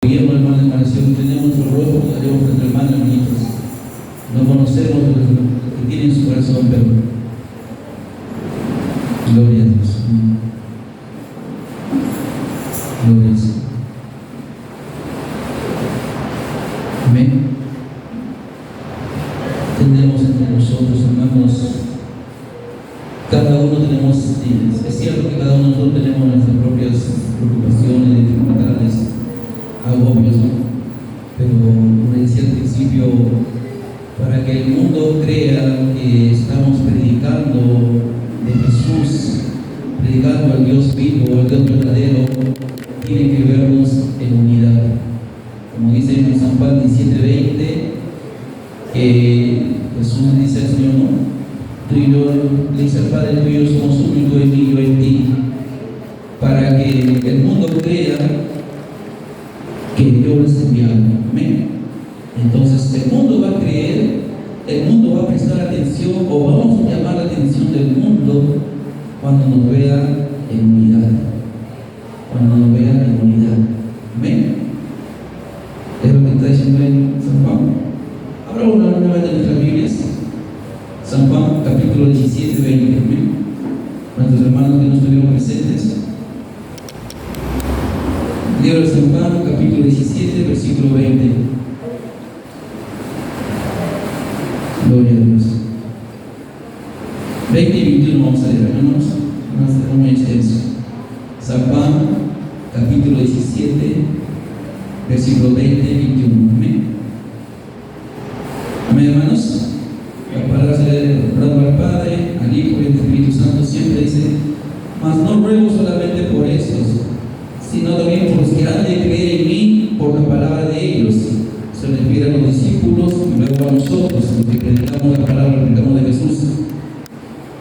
Guillermo, hermano de Maración, tenemos nuestro rostro, daremos nuestro hermano, hermanitos. No conocemos lo que tiene en su corazón, pero gloria a Dios. Gloria al Señor. Amén. Tenemos entre nosotros, hermanos, cada uno tenemos, es cierto que cada uno de nosotros tenemos nuestras propias preocupaciones, dificultades, agobios, ¿no? Pero como decía al principio, para que el mundo crea que estamos predicando de Jesús, predicando al Dios vivo, al Dios verdadero, tiene que vernos en unidad. Como dice en San Juan 17:20, que Jesús dice al Señor, ¿no? Tú y yo, le dice al Padre, tú y yo somos uno, tú en mí, yo en ti, para que el mundo crea que yo les he enviado. Amén. Entonces el mundo va a creer, el mundo va a prestar atención, o vamos a llamar la atención del mundo cuando nos vea en unidad. Cuando nos vea en unidad. Amén. Es lo que está diciendo en San Juan. Abra una nueva de nuestras Biblias. San Juan, capítulo 17, 20. Amén. Nuestros hermanos que no estuvieron presentes. Libro de San Juan, capítulo 17, versículo 20. Gloria a Dios. 20 y 21 vamos a leer, hermanos. No es muy extenso. San Juan, capítulo 17, versículo 20 y 21. Amén. Amén, hermanos. La palabra se lee orando al Padre, al Hijo y al Espíritu Santo. Siempre dice: mas no ruego solamente por estos, sino también por los que han de creer en mí por la palabra de ellos. Se refiere a los discípulos y luego a nosotros, los que predicamos la palabra, predicamos de Jesús,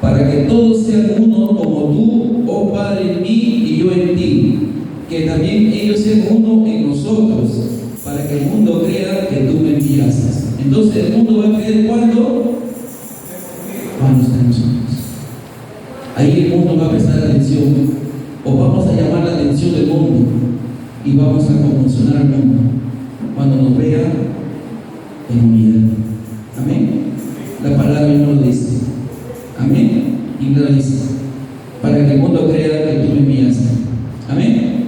para que todos sean uno como tú, oh Padre, en mí y yo en ti, que también ellos sean uno en nosotros, para que el mundo crea que tú me enviaste. Entonces el mundo va a creer cuando estemos juntos. Ahí el mundo va a prestar atención, o vamos a llamar la atención del mundo y vamos a conmocionar al mundo cuando nos vea en unidad. Amén. La palabra no lo dice. Amén. Y lo dice: para que el mundo crea que tú me enviaste. Amén.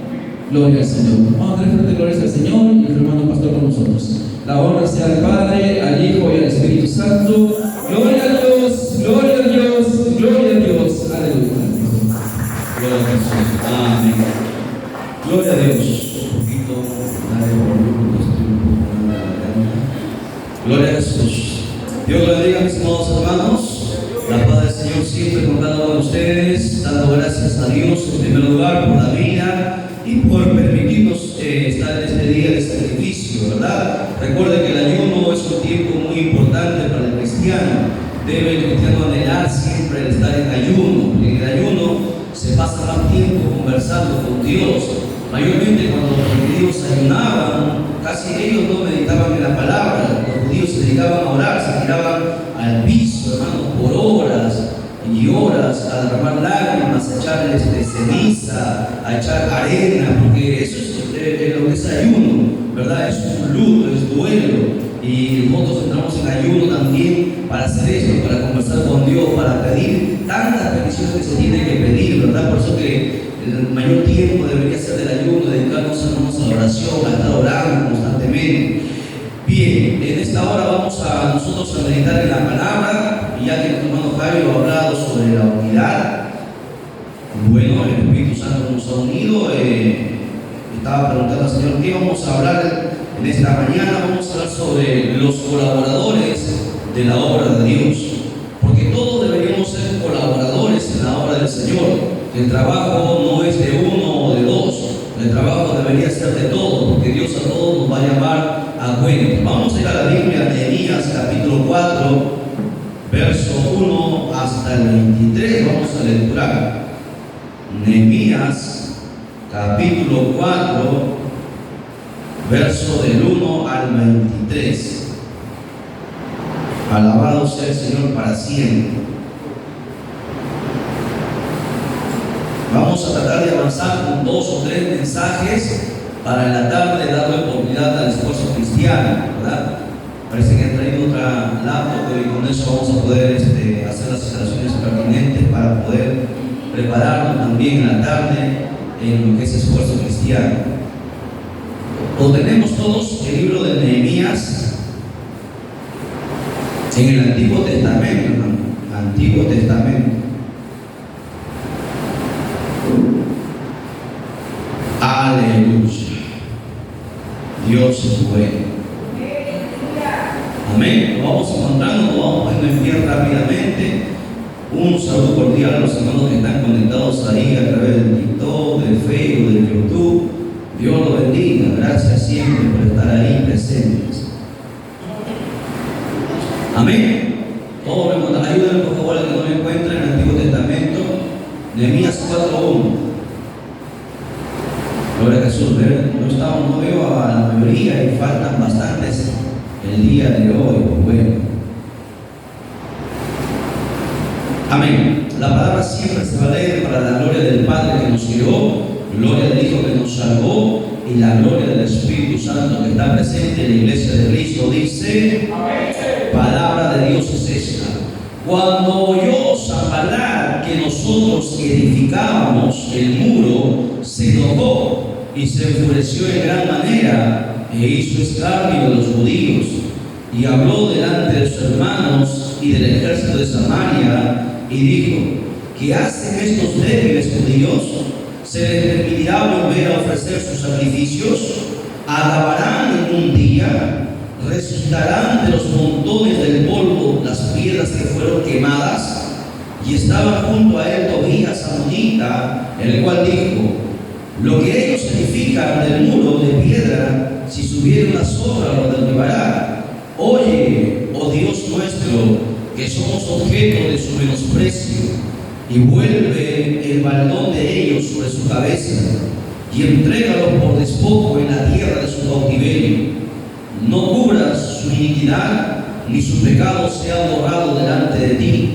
Gloria al Señor. Vamos a dar fuerte gloria al Señor y el hermano pastor con nosotros. La honra sea al Padre, al Hijo y al Espíritu Santo. Gloria a Dios, gloria a Dios, gloria a Dios. Aleluya. Gloria a Jesús. Amén. Gloria a Dios. Gloria a Jesús. Dios le bendiga, mis amados hermanos. La paz del Señor siempre con cada uno de ustedes, dando gracias a Dios en primer lugar por la vida y por permitirnos estar en este día de sacrificio, ¿verdad? Recuerden que el ayuno es un tiempo muy importante para el cristiano. Debe el cristiano anhelar siempre el estar en ayuno, porque en el ayuno se pasa más tiempo conversando con Dios. Mayormente cuando los judíos ayunaban, casi ellos no meditaban en la palabra. Los judíos se dedicaban a orar, se tiraban al piso, hermanos, por horas y horas, a derramar lágrimas, a echar ceniza, a echar arena, porque eso es lo que es ayuno, ¿verdad? Es un luto, es duelo. Y nosotros entramos en ayuno también para hacer esto, para conversar con Dios, para pedir tantas peticiones que se tienen que pedir, ¿verdad? Por eso que el mayor tiempo debería ser del ayuno, dedicarnos a la oración, a estar orando constantemente. Bien, en esta hora vamos a nosotros a meditar en la palabra, y ya que nuestro hermano Javier ha hablado sobre la unidad, bueno, el Espíritu Santo nos ha unido. Estaba preguntando al Señor qué vamos a hablar en esta mañana. Vamos a hablar sobre los colaboradores de la obra de Dios, porque todos deberíamos ser colaboradores en la obra del Señor. El trabajo no es de uno o de dos, el trabajo debería ser de todos, porque Dios a todos nos va a llamar a cuenta. Vamos a ir a la Biblia, Nehemías capítulo 4, verso 1 hasta el 23. Vamos a lecturar Nehemías capítulo 4, verso del 1 al 23. Alabado sea el Señor para siempre. Vamos a tratar de avanzar con 2 o 3 mensajes para en la tarde darle eso vamos a poder hacer las instalaciones pertinentes para poder prepararnos también en la tarde en lo que es esfuerzo cristiano. Lo tenemos todos el libro de Nehemías en el Antiguo Testamento, hermano. Antiguo Testamento. Aleluya. Dios es bueno. Amén. Lo vamos encontrando, lo vamos poniendo en pie rápidamente. Un saludo cordial a los hermanos que están conectados ahí a través del TikTok, del Facebook, del YouTube. Dios los bendiga. Gracias siempre por estar ahí presentes. Amén. Todos me encuentran. Ayúdenme por favor al que no me encuentra en el Antiguo Testamento. Nehemías 4:1. Gloria a Jesús. No veo a la mayoría y faltan bastantes el día de hoy. Bueno. Amén. La palabra siempre se va a leer para la gloria del Padre que nos creó, gloria del Hijo que nos salvó y la gloria del Espíritu Santo que está presente en la iglesia de Cristo. Dice, palabra de Dios es esta. Cuando oyó Sanballat que nosotros edificábamos el muro, se enojó y se enfureció en gran manera e hizo escarnio de los judíos y habló delante de sus hermanos y del ejército de Samaria y dijo, ¿qué hacen estos débiles judíos? ¿Se les permitirá volver a ofrecer sus sacrificios? ¿Acabarán en un día? ¿Resucitarán de los montones del polvo las piedras que fueron quemadas? Y estaba junto a él Tobías amonita, el cual dijo, lo que ellos edifican del muro de piedra, si subiera una sobra lo derribará. Oye, oh Dios nuestro, que somos objeto de su menosprecio, y vuelve el baldón de ellos sobre su cabeza, y entrégalo por despojo en la tierra de su cautiverio. No cubras su iniquidad, ni su pecado sea borrado delante de ti,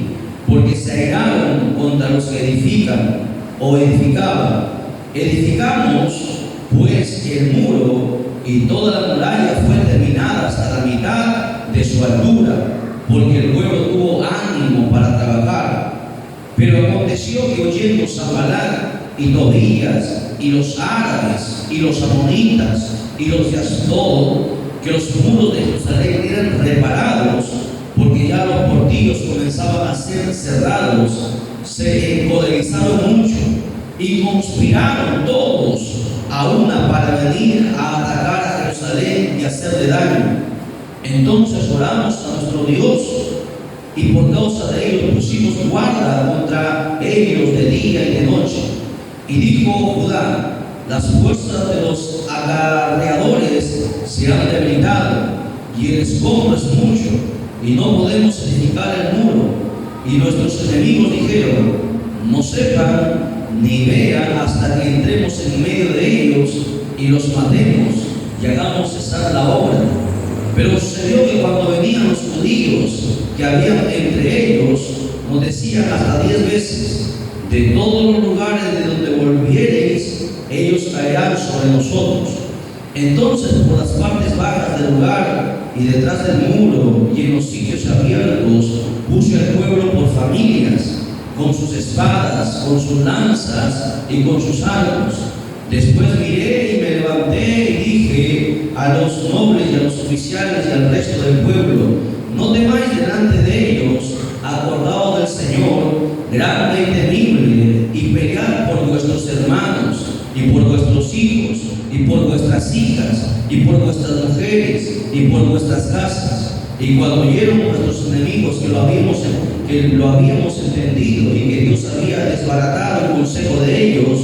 porque se airaron contra los que edifican o edificaban. Edificamos pues el muro, y toda la muralla fue terminada hasta la mitad de su altura, porque el pueblo tuvo ánimo para trabajar. Pero aconteció que oyendo Sanballat y Tobías y los árabes y los amonitas y los de Asdod que los muros de Jerusalén eran reparados, porque ya los portillos comenzaban a ser cerrados, se encolerizaron mucho y conspiraron todos a una para venir a atacar a Jerusalén y hacerle daño. Entonces oramos a nuestro Dios y por causa de ellos pusimos guarda contra ellos de día y de noche. Y dijo Judá, las fuerzas de los acarreadores se han debilitado y el escombro es mucho y no podemos edificar el muro. Y nuestros enemigos dijeron, no sepan ni vean hasta que entremos en medio de ellos y los matemos y hagamos cesar la obra. Pero sucedió que cuando venían los judíos que habían entre ellos, nos decían hasta 10 veces, de todos los lugares de donde volviereis, ellos caerán sobre nosotros. Entonces por las partes bajas del lugar y detrás del muro y en los sitios abiertos puse al pueblo por familias, con sus espadas, con sus lanzas y con sus arcos. Después miré y me levanté y dije a los nobles y a los oficiales y al resto del pueblo, no temáis delante de ellos, acordaos del Señor, grande y temible, y pelead por vuestros hermanos, y por vuestros hijos, y por vuestras hijas, y por vuestras mujeres, y por vuestras casas. Y cuando oyeron nuestros enemigos que lo habíamos entendido y que Dios había desbaratado el consejo de ellos,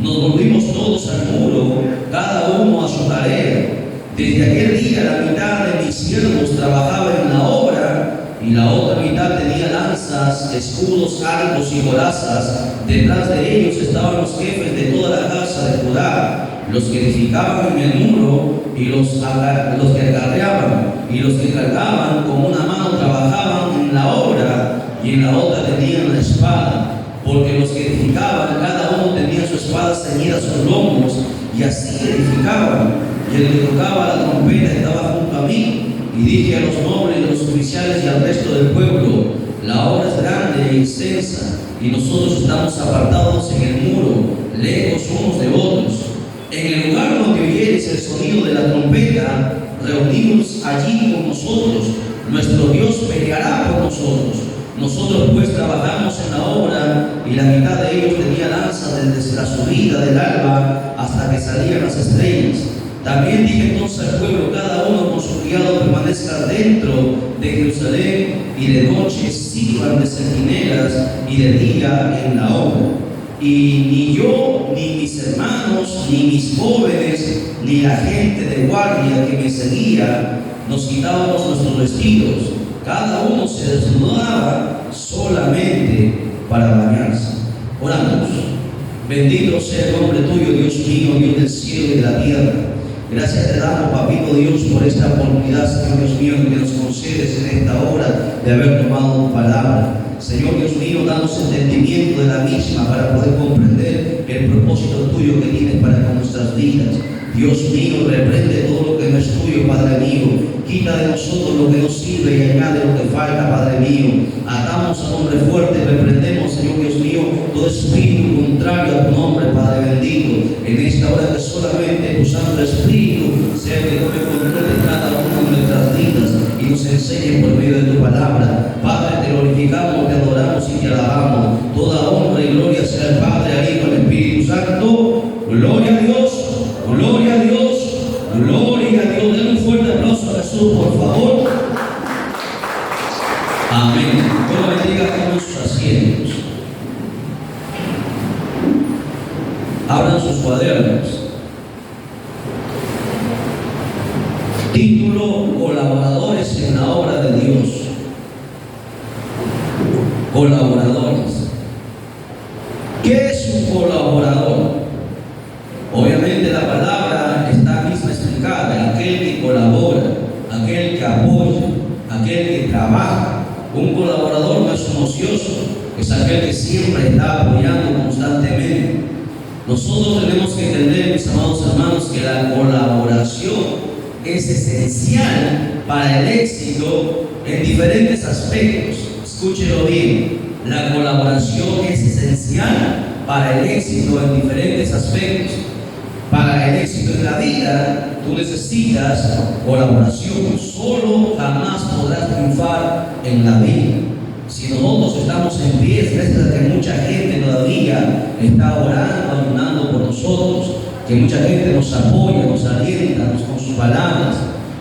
nos volvimos todos al muro, cada uno a su tarea. Desde aquel día la mitad de mis siervos trabajaba en la obra y la otra mitad tenía lanzas, escudos, arcos y corazas. Detrás de ellos estaban los jefes de toda la casa de Judá, los que edificaban en el muro y los que acarreaban y los que cargaban con una mano trabajaban en la obra y en la otra tenían la espada, porque los que edificaban cada uno tenía su espada ceñida a sus lomos y así edificaban. Y el que tocaba la trompeta estaba junto a mí Y dije a los nobles, a los oficiales y al resto del pueblo: la obra es grande e extensa, y nosotros estamos apartados en el muro, lejos unos de otros. En el lugar donde oyeres el sonido de la trompeta, reunidos allí con nosotros. Nuestro Dios peleará por nosotros. Nosotros pues trabajamos en la obra, y la mitad de ellos tenía lanza desde la subida del alba hasta que salían las estrellas. También dije entonces al pueblo: cada uno con su criado permanezca dentro de Jerusalén, y de noche sirvan de centinelas, y de día en la obra. Y ni yo, ni mis hermanos, ni mis jóvenes, ni la gente de guardia que me seguía, nos quitábamos nuestros vestidos. Cada uno se desnudaba solamente para bañarse. Oramos. Bendito sea el nombre tuyo, Dios mío, Dios del cielo y de la tierra. Gracias te damos, papito Dios, por esta oportunidad, Señor Dios mío, que nos concedes en esta hora de haber tomado tu palabra. Señor Dios mío, danos entendimiento de la misma para poder comprender el propósito tuyo que tienes para con nuestras vidas. Dios mío, reprende todo lo que no es tuyo, Padre mío. Quita de nosotros lo que no sirve y añade lo que falta, Padre mío. Atamos al hombre fuerte, reprendemos, Señor Dios mío, todo espíritu contrario a tu nombre, Padre bendito. En esta hora que solamente tu Santo Espíritu sea que tome control de cada una de nuestras vidas y nos enseñe por medio de tu palabra. Padre, te glorificamos, te adoramos y te alabamos. Toda honra y gloria sea al Padre, al Hijo y al Espíritu Santo. Gloria a Dios, gloria a Dios, gloria a Dios. Denle un fuerte aplauso a Jesús, por favor. Amén. Dios lo bendiga con sus asientos. Abran sus cuadernos. Título: colaboradores en la obra de Dios. Colaboradores. ¿Qué es un colaborador? Obviamente la palabra está misma explicada: aquel que colabora, aquel que apoya, aquel que trabaja. Un colaborador no es un ocioso, es aquel que siempre está apoyando constantemente. Nosotros tenemos que entender, mis amados hermanos, que la colaboración es esencial para el éxito en diferentes aspectos. Escúchelo bien, la colaboración es esencial para el éxito en diferentes aspectos. Para el éxito en la vida, tú necesitas colaboración. Solo jamás podrás triunfar en la vida. Si nosotros estamos en pie, es gracias a que mucha gente todavía está orando, ayunando por nosotros, que mucha gente nos apoya, nos alienta con sus palabras,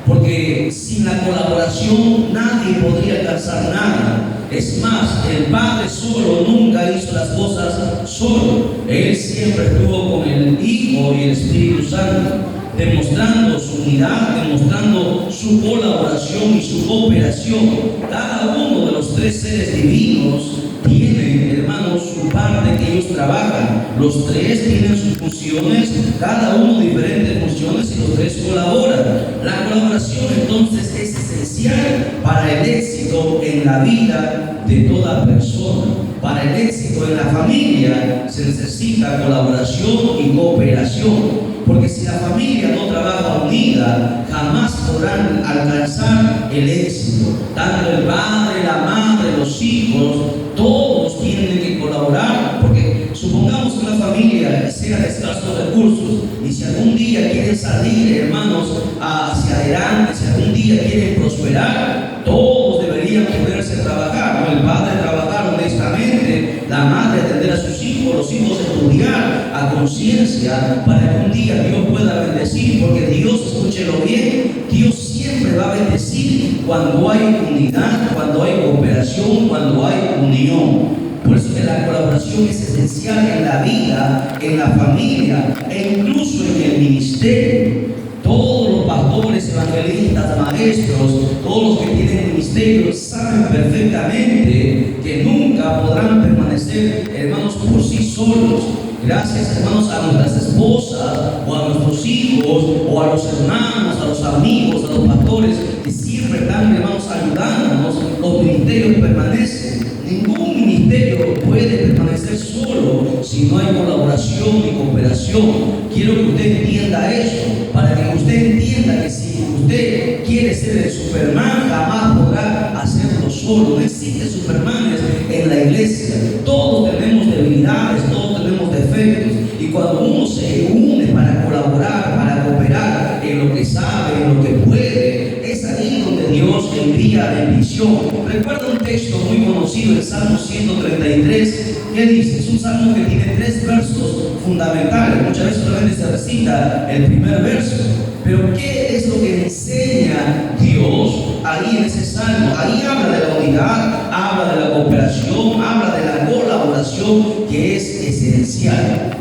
porque sin la colaboración nadie podría alcanzar nada. Es más, el Padre solo nunca hizo las cosas solo. Él siempre estuvo con el Hijo y el Espíritu Santo, demostrando su unidad, demostrando su colaboración y su cooperación. Cada uno de los tres seres divinos tienen, hermanos, su parte que ellos trabajan. Los tres tienen sus funciones, cada uno diferentes funciones, y los tres colaboran. La colaboración entonces es esencial para el éxito en la vida de toda persona. Para el éxito en la familia se necesita colaboración y cooperación. Porque si la familia no trabaja unida, jamás podrán alcanzar el éxito. Tanto el padre, la madre, los hijos, todos tienen que colaborar. Porque supongamos que una familia sea de escasos recursos, y si algún día quieren salir, hermanos, hacia adelante, si algún día quieren prosperar, todos deberían poderse trabajar. El padre trabajar honestamente, la madre atender a sus hijos, los hijos estudiar a conciencia, para que un día Dios pueda bendecir. Porque Dios, escúchelo bien, Dios siempre va a bendecir cuando hay unidad, cuando hay cooperación, cuando hay unión. Por eso que la colaboración es esencial en la vida, en la familia e incluso en el ministerio. Todos los pastores, evangelistas, maestros, todos los que tienen ministerios saben perfectamente que nunca podrán permanecer, hermanos, por sí solos. Gracias, hermanos, a nuestras esposas, o a nuestros hijos, o a los hermanos, a los amigos, a los pastores, que siempre están, hermanos, ayudándonos, los ministerios permanecen. Ningún ministerio puede permanecer solo si no hay colaboración y cooperación. Quiero que usted entienda eso, para que usted entienda que si usted quiere ser el Superman, jamás podrá hacerlo solo. No existe Supermanes en la iglesia. Todos tenemos debilidades, todos tenemos defectos. Y cuando uno se une para colaborar, para cooperar en lo que sabe, en lo que puede, es ahí donde Dios envía bendición. Recuerda un texto muy conocido, el Salmo 133, que dice, es un salmo que tiene 3 versos fundamentales. Muchas veces solamente se recita el primer verso. Pero ¿qué es lo que enseña Dios ahí en ese salmo? Ahí habla de la unidad, habla de la cooperación, habla de la colaboración, que es esencial.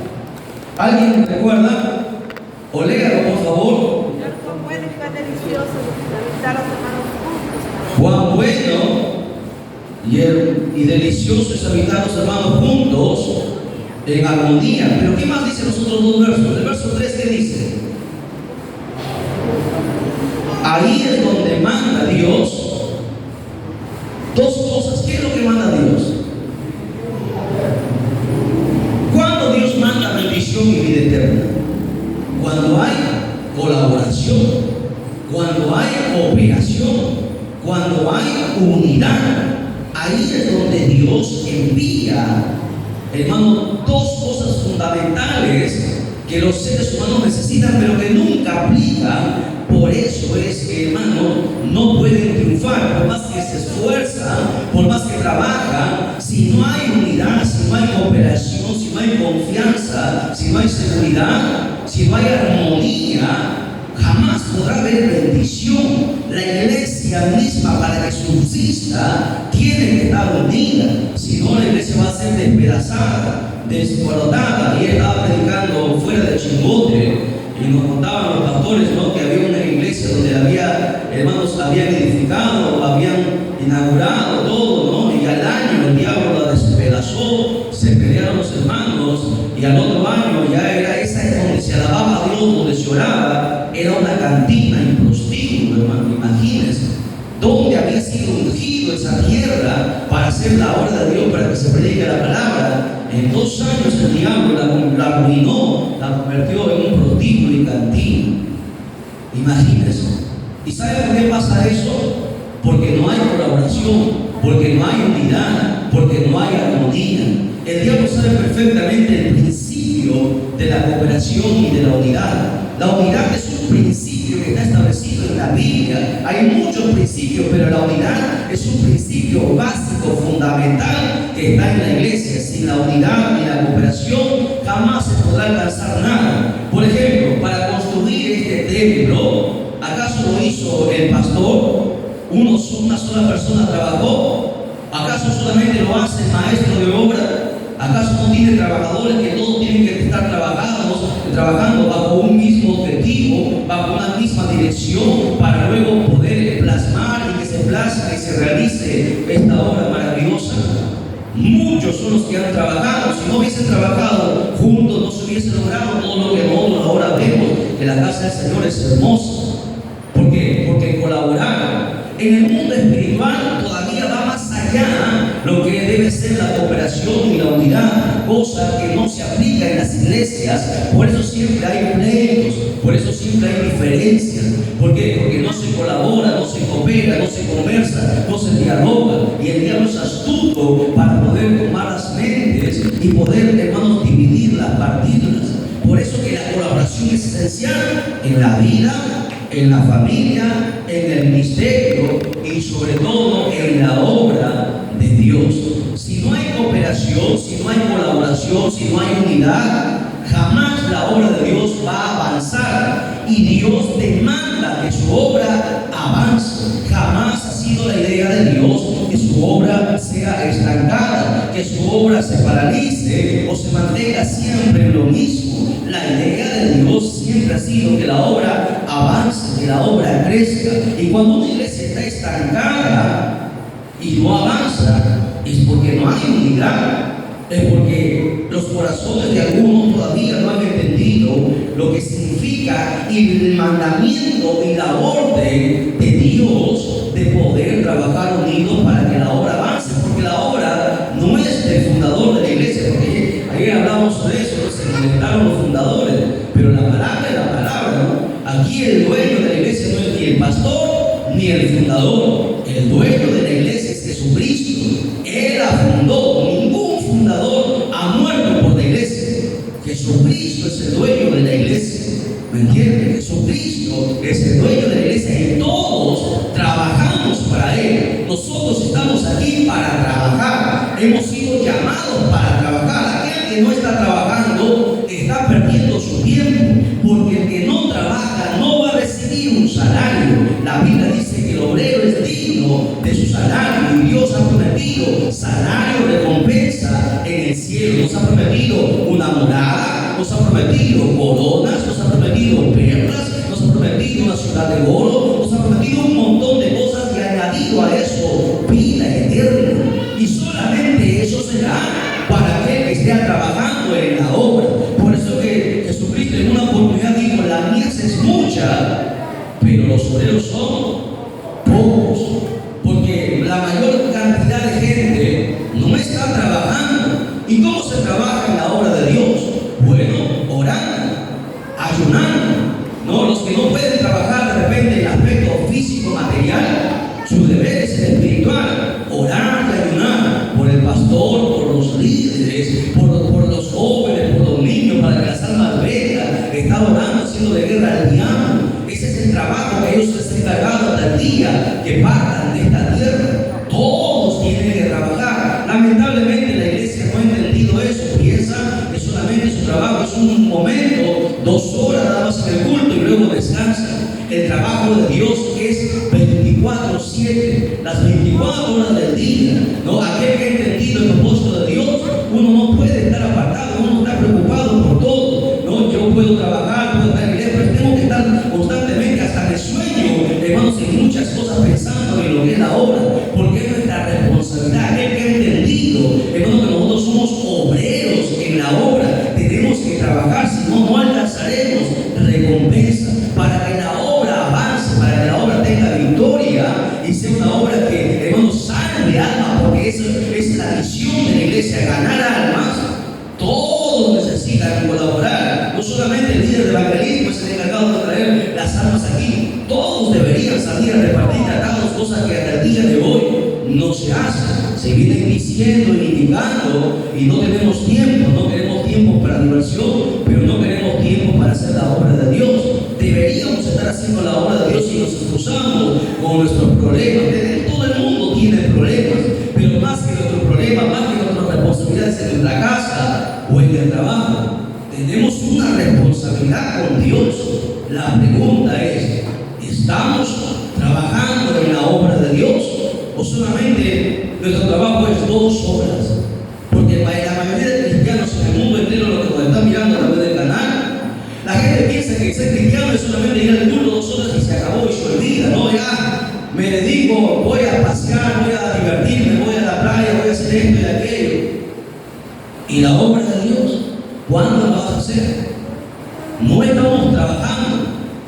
¿Alguien me recuerda? O léalo, por favor. Cuán bueno y cuán delicioso habitar los hermanos juntos. Cuán bueno y delicioso es habitar los hermanos juntos en armonía. Pero ¿qué más dicen los otros 2 versos? El verso 3, ¿qué dice? Ahí es donde manda Dios 2 cosas. ¿Qué es lo que manda Dios? Cuando Dios manda bendición y vida eterna, cuando hay colaboración, cuando hay cooperación, cuando hay unidad, ahí es donde Dios envía, hermano, 2 cosas fundamentales que los seres humanos necesitan, pero que nunca aplican. Por eso es que, hermano, no pueden triunfar, por más que se esfuerzan, por más que trabajan. Si no hay unidad, si no hay cooperación, si no hay confianza, si no hay seguridad, si no hay armonía, jamás podrá haber bendición. La iglesia misma, para que subsista, tiene que estar unida. Si no, la iglesia va a ser despedazada, desbordada. Y él estaba predicando fuera de Chimbote y nos contaban los pastores, ¿no?, que había una iglesia donde había hermanos, habían edificado, habían inaugurado todo, ¿no? Y al año el diablo la despedazó, se pelearon los hermanos, y al otro año ya era esa donde se alababa a Dios, donde se oraba, era una cantina en prostíbulo, hermano. Imagínense dónde había sido ungido esa tierra para hacer la obra de Dios, para que se predique la palabra. En 2 años el diablo la arruinó, la convirtió en un prostíbulo y cantina. Imagínense. ¿Y sabe por qué pasa eso? Porque no hay colaboración, porque no hay unidad, porque no hay armonía. El diablo sabe perfectamente el principio de la cooperación y de la unidad. La unidad es un principio que está establecido en la Biblia. Hay muchos principios, pero la unidad es un principio básico, fundamental, que está en la iglesia. Sin la unidad y la cooperación jamás se podrá alcanzar nada. Por ejemplo, para construir este templo, ¿acaso lo hizo el pastor? ¿Una sola persona trabajó? ¿Acaso solamente lo hace el maestro de obra? ¿Acaso no tiene trabajadores que todos tienen que estar trabajando bajo un mismo objetivo, bajo una misma dirección, para luego poder plasmar y que se plasme y se realice esta obra maravillosa? Muchos son los que han trabajado. Si no hubiesen trabajado juntos, no se hubiese logrado todo lo que nosotros ahora vemos, que la casa del Señor es hermosa. ¿Por qué? Porque colaboraron. En el mundo espiritual todavía va más allá lo que debe ser la cooperación y la unidad, cosa que no se aplica en las iglesias. Por eso siempre hay pleitos, por eso siempre hay diferencias. ¿Por qué? Porque no se colabora, no se coopera, no se conversa, no se dialoga. Y el diablo es astuto para poder tomar las mentes y poder, hermanos, dividirlas, partirlas. Por eso que la colaboración es esencial en la vida, en la familia, en el ministerio y sobre todo en la obra de Dios. Si no hay cooperación, si no hay colaboración, si no hay unidad, jamás la obra de Dios va a avanzar. Y Dios demanda que su obra avance. Jamás ha sido la idea de Dios que su obra sea estancada, que su obra se paralice o se mantenga siempre en lo mismo. La idea de Dios siempre ha sido que la obra avance, que la obra crezca. Y cuando una iglesia está estancada y no avanza, es porque no hay unidad, es porque los corazones de algunos todavía no han entendido lo que significa el mandamiento y la orden de Dios de poder trabajar unidos para que la obra avance. Porque la obra no es del fundador de la iglesia, porque ayer hablamos de eso, se conectaron los fundadores, pero la palabra es la palabra, ¿no? Aquí el dueño de la iglesia no es ni el ni el fundador. El dueño de la iglesia es Jesucristo. Él la fundó. Ningún fundador ha muerto por la iglesia. Jesucristo es el dueño de la iglesia. ¿Me entienden? Jesucristo es el dueño de la iglesia y todos trabajamos para Él. Nosotros estamos aquí para trabajar. Hemos sido llamados para trabajar. Aquel que no está trabajando está perdiendo su tiempo, porque el que no trabaja no va a recibir un salario. La Biblia dice que el obrero es digno de su salario y Dios ha prometido salario, recompensa en el cielo. Nos ha prometido una morada, nos ha prometido coronas, nos ha prometido perlas, nos ha prometido una ciudad de oro, nos ha prometido un montón de cosas y añadido a eso vida eterna. Y solamente eso será para aquel que esté trabajando en la obra. Por eso que Jesucristo en una oportunidad dijo: la mies es mucha, pero los obreros son pocos. Porque la mayor cantidad de gente no está trabajando. ¿Y cómo se trabaja en la obra de Dios? Bueno, orando, ayunando. No, los que no pueden trabajar de repente en el aspecto físico, material, su deber es el espiritual: orar y ayunar por el pastor, por los líderes, por los jóvenes, por los niños, para que las almas vengan. Está orando, haciendo de guerra al diablo. Ese es el trabajo que ellos se han encargado hasta el día que partan de esta tierra. Todos tienen que trabajar. Lamentablemente la iglesia no ha entendido eso. Piensa que solamente su trabajo es un momento, 2 horas nada más en el culto y luego descansa. El trabajo de Dios es 24/7, las 24 horas del día. ¿No? Aquel que ha entendido el propósito de Dios, uno no puede estar apartado, uno está preocupado por todo. ¿No? Yo puedo trabajar, puedo estar en iglesia, pero tengo que estar constantemente, hasta en el sueño, hermanos, en muchas cosas pensando en lo que es la obra, porque es nuestra responsabilidad. Aquel que ha entendido, hermanos, que nosotros somos obreros en la obra, tenemos que trabajar, si no, no alcanzaremos recompensa. Para que la obra avance, para que la obra tenga victoria y sea una obra que, hermanos, salve almas, porque eso es la misión de la iglesia: ganar almas. Todos necesitan colaborar. No solamente el líder de evangelismo es el encargado de traer las almas aquí. Todos deberían salir a repartir tratados, cosas que hasta el día de hoy no se hacen. Se vienen diciendo y indicando y no tenemos tiempo. No tenemos tiempo para diversión, pero no tenemos tiempo para hacer la obra de Dios. Deberíamos estar haciendo la obra de Dios y nos excusamos con nuestros problemas. Todo el mundo tiene problemas, pero más que nuestros problemas, más que nuestras responsabilidades en nuestra casa o en el trabajo, tenemos una responsabilidad con Dios. La pregunta es: ¿estamos trabajando en la obra de Dios o solamente nuestro trabajo es 2 horas? Porque la mayoría de cristianos en el mundo entero, lo que nos están mirando a través del canal, la gente piensa que ser cristiano es solamente ir al culto 2 horas y se acabó y se olvida. No, ya me dedico, voy a pasear, voy a divertirme, voy a la playa, voy a hacer esto y aquello. ¿Y la obra de Dios? ¿Cuándo la vas a hacer? No estamos trabajando.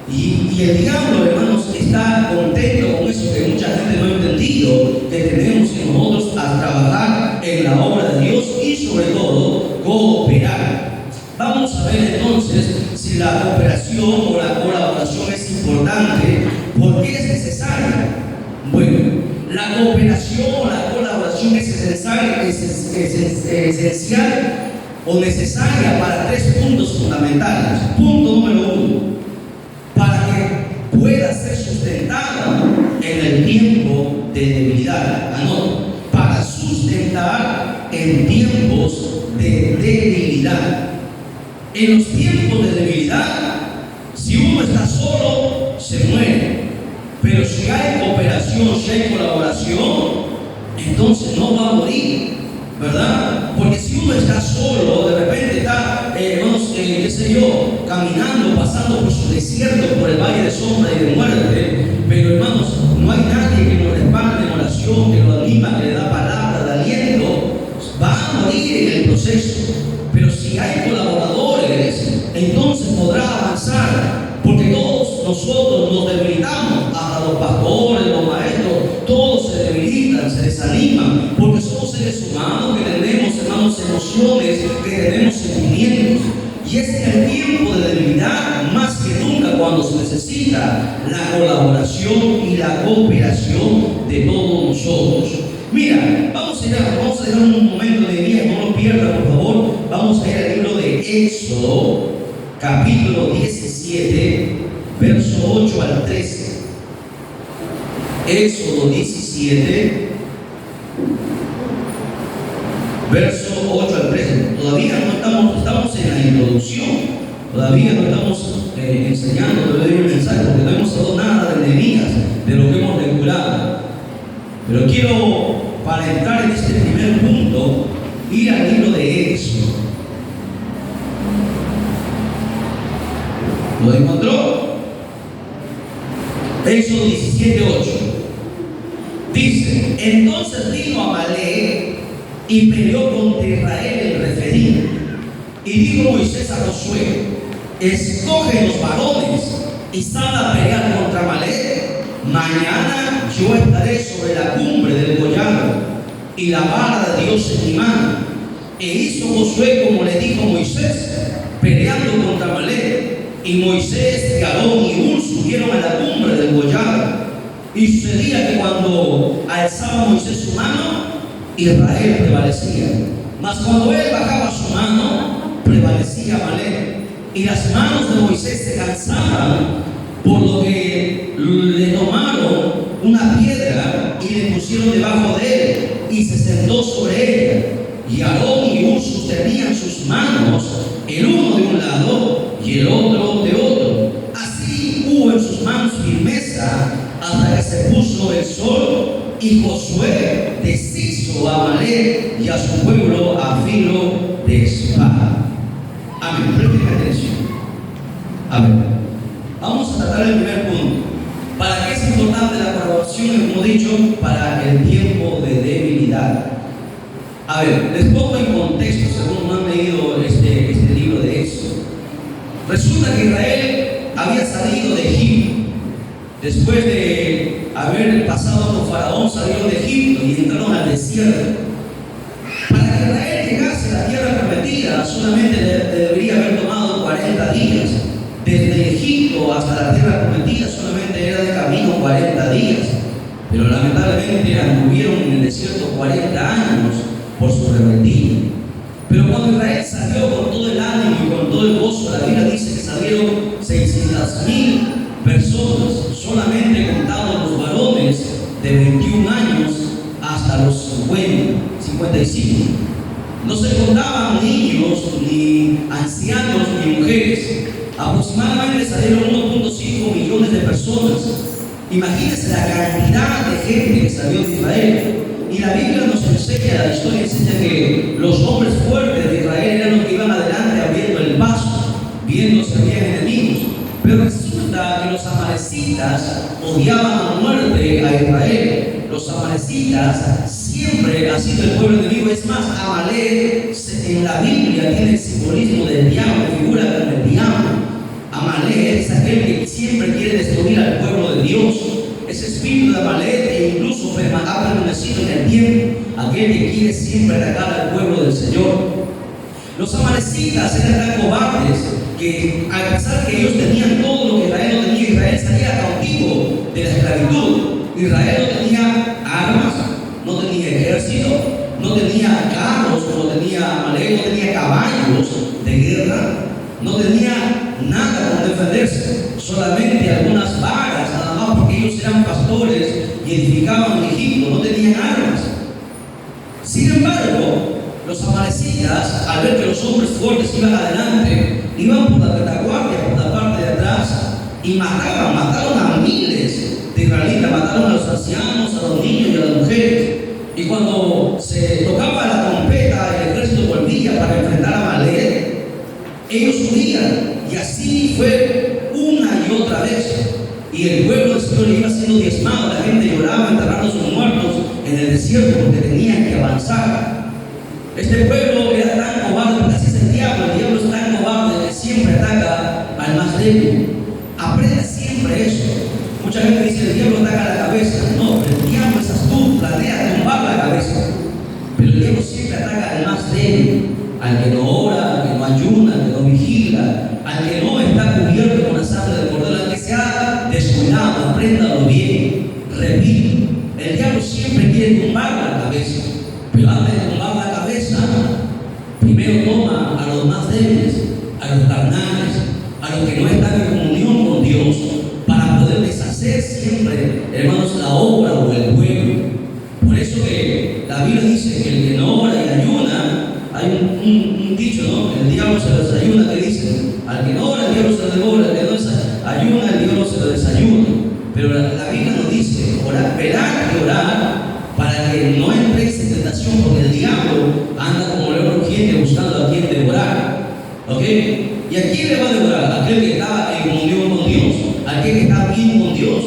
Y el diablo, hermanos, está contento con eso que mucha gente no ha entendido, que tenemos que nosotros a trabajar en la obra de Dios y sobre todo cooperar. Vamos a ver entonces si la cooperación o la colaboración es importante. ¿Por qué es necesaria? Bueno, la cooperación o la colaboración es esencial o necesaria para 3 puntos fundamentales. Punto número 1: para que pueda ser sustentada en el tiempo de debilidad. Anote: para sustentar en tiempos de debilidad. En los tiempos de debilidad, si uno está solo, se muere. Pero si hay cooperación, si hay colaboración, entonces no va a morir, ¿verdad? Porque si uno está solo, de repente está, qué sé yo, caminando, pasando por su desierto, por el valle de sombra y de muerte, pero hermanos, no hay nadie que lo respalde en oración, que lo anima, que le da palabra de aliento, va a morir en el proceso. Pero si hay colaboradores, entonces podrá avanzar, porque todos nosotros nos debilitamos, hasta los pastores, los maestros, todos se debilitan, se desaniman, porque somos seres humanos que tenemos, hermanos, emociones, que tenemos sentimientos. Y es en el tiempo de debilidad, más que nunca, cuando se necesita la colaboración y la la cooperación de todos nosotros. Mira, vamos a dejar un momento de día, no lo pierda, por favor. Vamos a ir al libro de Éxodo, capítulo 17, verso 8 al 13. Éxodo 17, verso 8 al 13. Todavía no estamos en la introducción, todavía no estamos enseñando todavía el mensaje, porque no hemos hablado nada de Nehemías, de lo que hemos lecturado. Pero quiero, para entrar en este primer punto, ir al libro de Éxodo. ¿Lo encontró? Éxodo 17, 8. Dice: entonces vino Amalek y peleó contra Israel el Refidim. Y dijo Moisés a Josué: escoge los varones y sal a pelear contra Amalek. Mañana yo estaré sobre la cumbre del collado y la vara de Dios en mi mano. E hizo Josué como le dijo Moisés, peleando contra Amalek. Y Moisés, Aarón y Hur subieron a la cumbre del collado. Y sucedía que cuando alzaba Moisés su mano, Israel prevalecía. Mas cuando él bajaba su mano, prevalecía Amalek. Y las manos de Moisés se cansaban, por lo que le tomaron una piedra y le pusieron debajo de él, y se sentó sobre ella. Y Aarón y Hur sostenían sus manos, el uno de un lado y el otro de otro. Así hubo en sus manos firmeza hasta que se puso el sol, y Josué deshizo a Amalek y a su pueblo a filo de espada. Amén. Presten atención. Amén. Vamos a tratar el primer punto. ¿Para qué es importante la colaboración? Como he dicho, para el tiempo de debilidad. A ver, les pongo en contexto, según han leído este libro de Éxodo. Resulta que Israel había salido de Egipto. Después de haber pasado por Faraón, salieron de Egipto y entraron al desierto. Para que Israel llegase a la tierra prometida, solamente debería haber tomado 40 días. Desde Egipto hasta la tierra prometida solamente era de camino 40 días. Pero lamentablemente anduvieron en el desierto 40 años por su rebeldía. Pero cuando Israel salió con todo el ánimo y con todo el gozo, la Biblia dice que salieron 600,000 personas, solamente contados los varones de 21 años hasta los 55. No se contaban niños, ni ancianos, ni mujeres. Aproximadamente salieron 1.5 millones de personas. Imagínense la cantidad de gente que salió de Israel. Y la Biblia nos enseña, la historia enseña que los hombres fuertes de Israel eran los que iban adelante abriendo el paso, viendo si había enemigos. Pero resulta que los amalecitas odiaban a muerte a Israel. Los amalecitas siempre han sido el pueblo enemigo. Es más, Amalek en la Biblia tiene el simbolismo del diablo, figura como el diablo. Amalek es aquel que siempre quiere destruir al pueblo de Dios. Ese espíritu de Amalek incluso ha permanecido en el tiempo, aquel que quiere siempre atacar al pueblo del Señor. Los amalecitas eran tan cobardes que, a pesar que ellos tenían todo lo que Israel no tenía, Israel salía cautivo de la esclavitud. Israel no tenía armas, no tenía ejército, no tenía carros como tenía Amalek, no tenía caballos de guerra, no tenía nada con defenderse, solamente algunas varas, nada más, porque ellos eran pastores y edificaban en Egipto, no tenían armas. Sin embargo, los amalecitas, al ver que los hombres fuertes iban adelante, iban por la retaguardia, por la parte de atrás, y mataron a miles de israelitas, mataron a los ancianos, a los niños y a las mujeres. Y cuando se tocaba la trompeta, el ejército volvía para enfrentar a Amalek, ellos huían, y así fue una y otra vez. Y el pueblo del Señor iba siendo diezmado, la gente lloraba enterrando a sus muertos en el desierto porque tenían que avanzar. Este pueblo era tan cobarde, porque así es el diablo es tan cobarde que siempre ataca al más débil. Aprende siempre eso. Mucha gente dice: el diablo ataca la cabeza. No, el diablo es astuto, planea tumbar la cabeza. Pero el diablo siempre ataca al más débil, al que no ora, al que no ayuna, al que no vigila, al que no está cubierto con la sangre del cordero, al que se ha descuidado. Apréndalo bien. repito, el diablo siempre quiere tumbar la cabeza, pero antes de tumbar la cabeza, primero toma a los más débiles, a los carnales, a los que no están en comunión con Dios, para poder deshacer siempre, hermanos, la obra o el pueblo. Por eso que la Biblia dice que el que no ora y ayuna, hay un dicho, ¿no? El diablo se lo desayuna, que dice, al que no ora el diablo se lo devora, al que no ayuna el diablo se lo desayuna. Pero la Biblia nos dice, orar, velar y orar para que no entréis en tentación, porque el diablo anda como león rugiente buscando a quien devorar. ¿Ok? ¿Y a quién le va a devorar? ¿A aquel que está en comunión con Dios? ¿A aquel que está bien con Dios?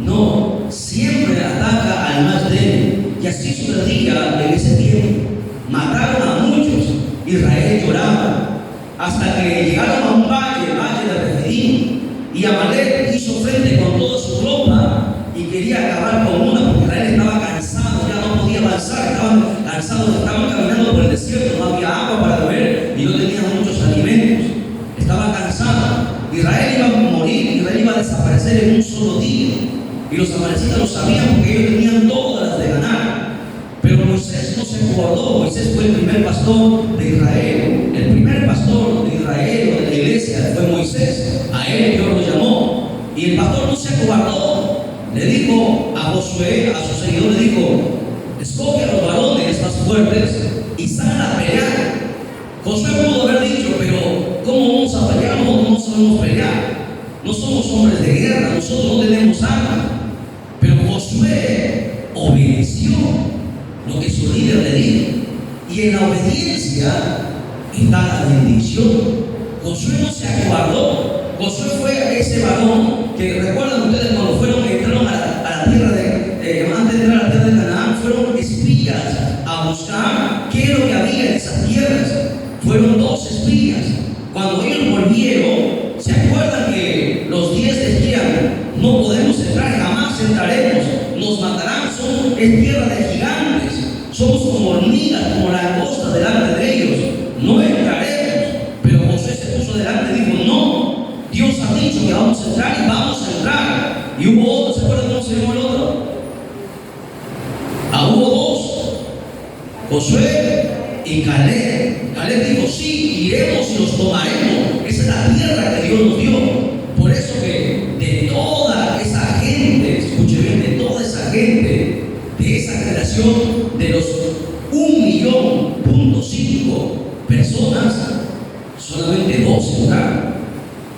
No, siempre ataca al más débil. Y así sucedía en ese tiempo. Mataron a muchos. Israel lloraba hasta que llegaron a un valle de Refidim. Y Amalek hizo frente con toda su tropa y quería acabar con una, porque Israel estaba cansado, ya no podía avanzar, estaban cansados, estaban caminando por el desierto, no había agua para beber y no tenían muchos alimentos. Estaba cansado. Israel iba a morir, Israel iba a desaparecer en un solo día. Y los amalecitas lo sabían porque ellos tenían todas las de ganar. Pero Moisés no se acobardó. Moisés fue el primer pastor de Israel. El primer pastor de Israel o de la iglesia fue Moisés. A él Dios lo llamó. Y el pastor no se acobardó. Le dijo a Josué, a su seguidor, le dijo: escoge a los varones más fuertes y sal a pelear. Josué pudo haber dicho: pero ¿cómo vamos a pelear? Nosotros no sabemos pelear. No somos hombres de guerra, nosotros no tenemos armas. Pero Josué obedeció lo que su líder le dijo. Y en la obediencia está la bendición. Josué no se acobardó. Josué fue ese varón que, recuerdan ustedes cuando entraron a la tierra antes de entrar a la tierra de Canaán, fueron espías a buscar qué es lo que había en esas tierras. Fueron 2 espías. Cuando ellos volvieron, ¿se acuerdan que los 10 decían: no podemos entrar, jamás entraremos, nos matarán, es tierra de gigantes, somos como hormigas, como langostas delante de ellos, no entraremos? Pero Josué se puso delante y dijo: no, Dios ha dicho que vamos a entrar y vamos a entrar. Y hubo otro, ¿se acuerdan cómo se llamó el otro? Hubo 2, Josué y Caleb. Caleb dijo: sí, iremos y los tomaremos. Esa es la tierra que Dios nos dio. Por eso que de toda esa gente, escuche bien, de toda esa gente, de esa generación, de los 1,5 millones personas, solamente 2 entraron.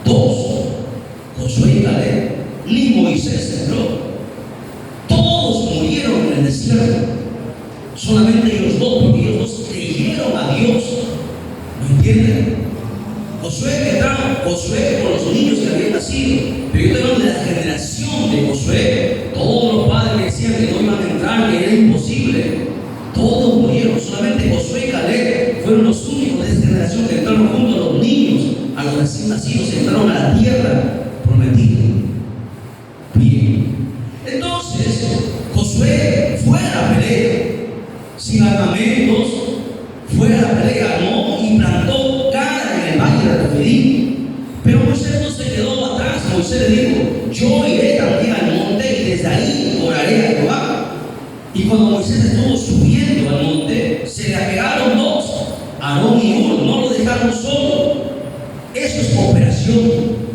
2, Josué y Caleb. Ni Moisés entró. Todos murieron en el desierto. Solamente ellos 2, porque ellos 2 creyeron a Dios. ¿No entienden? Josué entraron, Josué con los niños que habían nacido. Pero yo te hablo de la generación de Josué. Todos los padres decían que no iban a entrar, que era imposible. Todos murieron. Solamente Josué y Caleb fueron los únicos de esta generación que entraron junto a los niños, a los recién nacidos, entraron a la tierra prometida. Bien. Entonces, Josué fue a la pelea, sin armamentos, fue a la pelea, armó y plantó cara en el valle de Refidim. Pero Moisés no se quedó atrás. Moisés le dijo: yo iré también al monte y desde ahí oraré a Jehová. Y cuando Moisés estuvo subiendo al monte, se le apegaron 2, Aarón y Hur, no lo dejaron solo. Eso es cooperación,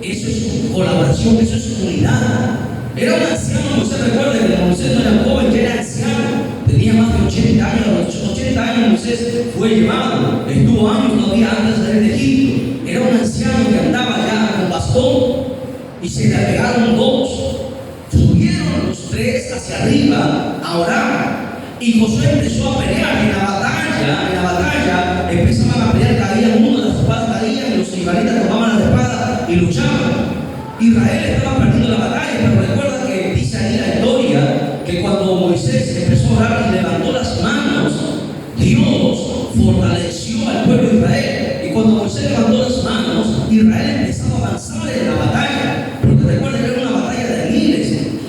eso es colaboración, eso es unidad. Era un anciano. Moisés, recuerda que Moisés no era joven, ya era anciano, tenía más de 80 años. A los 80 años Moisés fue llevado, estuvo años todavía antes de salir de Egipto. Era un anciano que andaba ya con bastón y se le apegaron 2. Subieron los 3 hacia arriba a orar. Y Josué empezó a pelear. En la batalla empezaban a pelear, caían uno de las espadas, caían, y los israelitas tomaban las espadas y luchaban. Israel estaba perdiendo la batalla, pero recuerda que dice ahí la historia que cuando Moisés empezó a orar y levantó las manos, Dios fortaleció al pueblo de Israel. Y cuando Moisés levantó las manos, Israel empezó a avanzar en la batalla, porque recuerda que era una batalla de miles,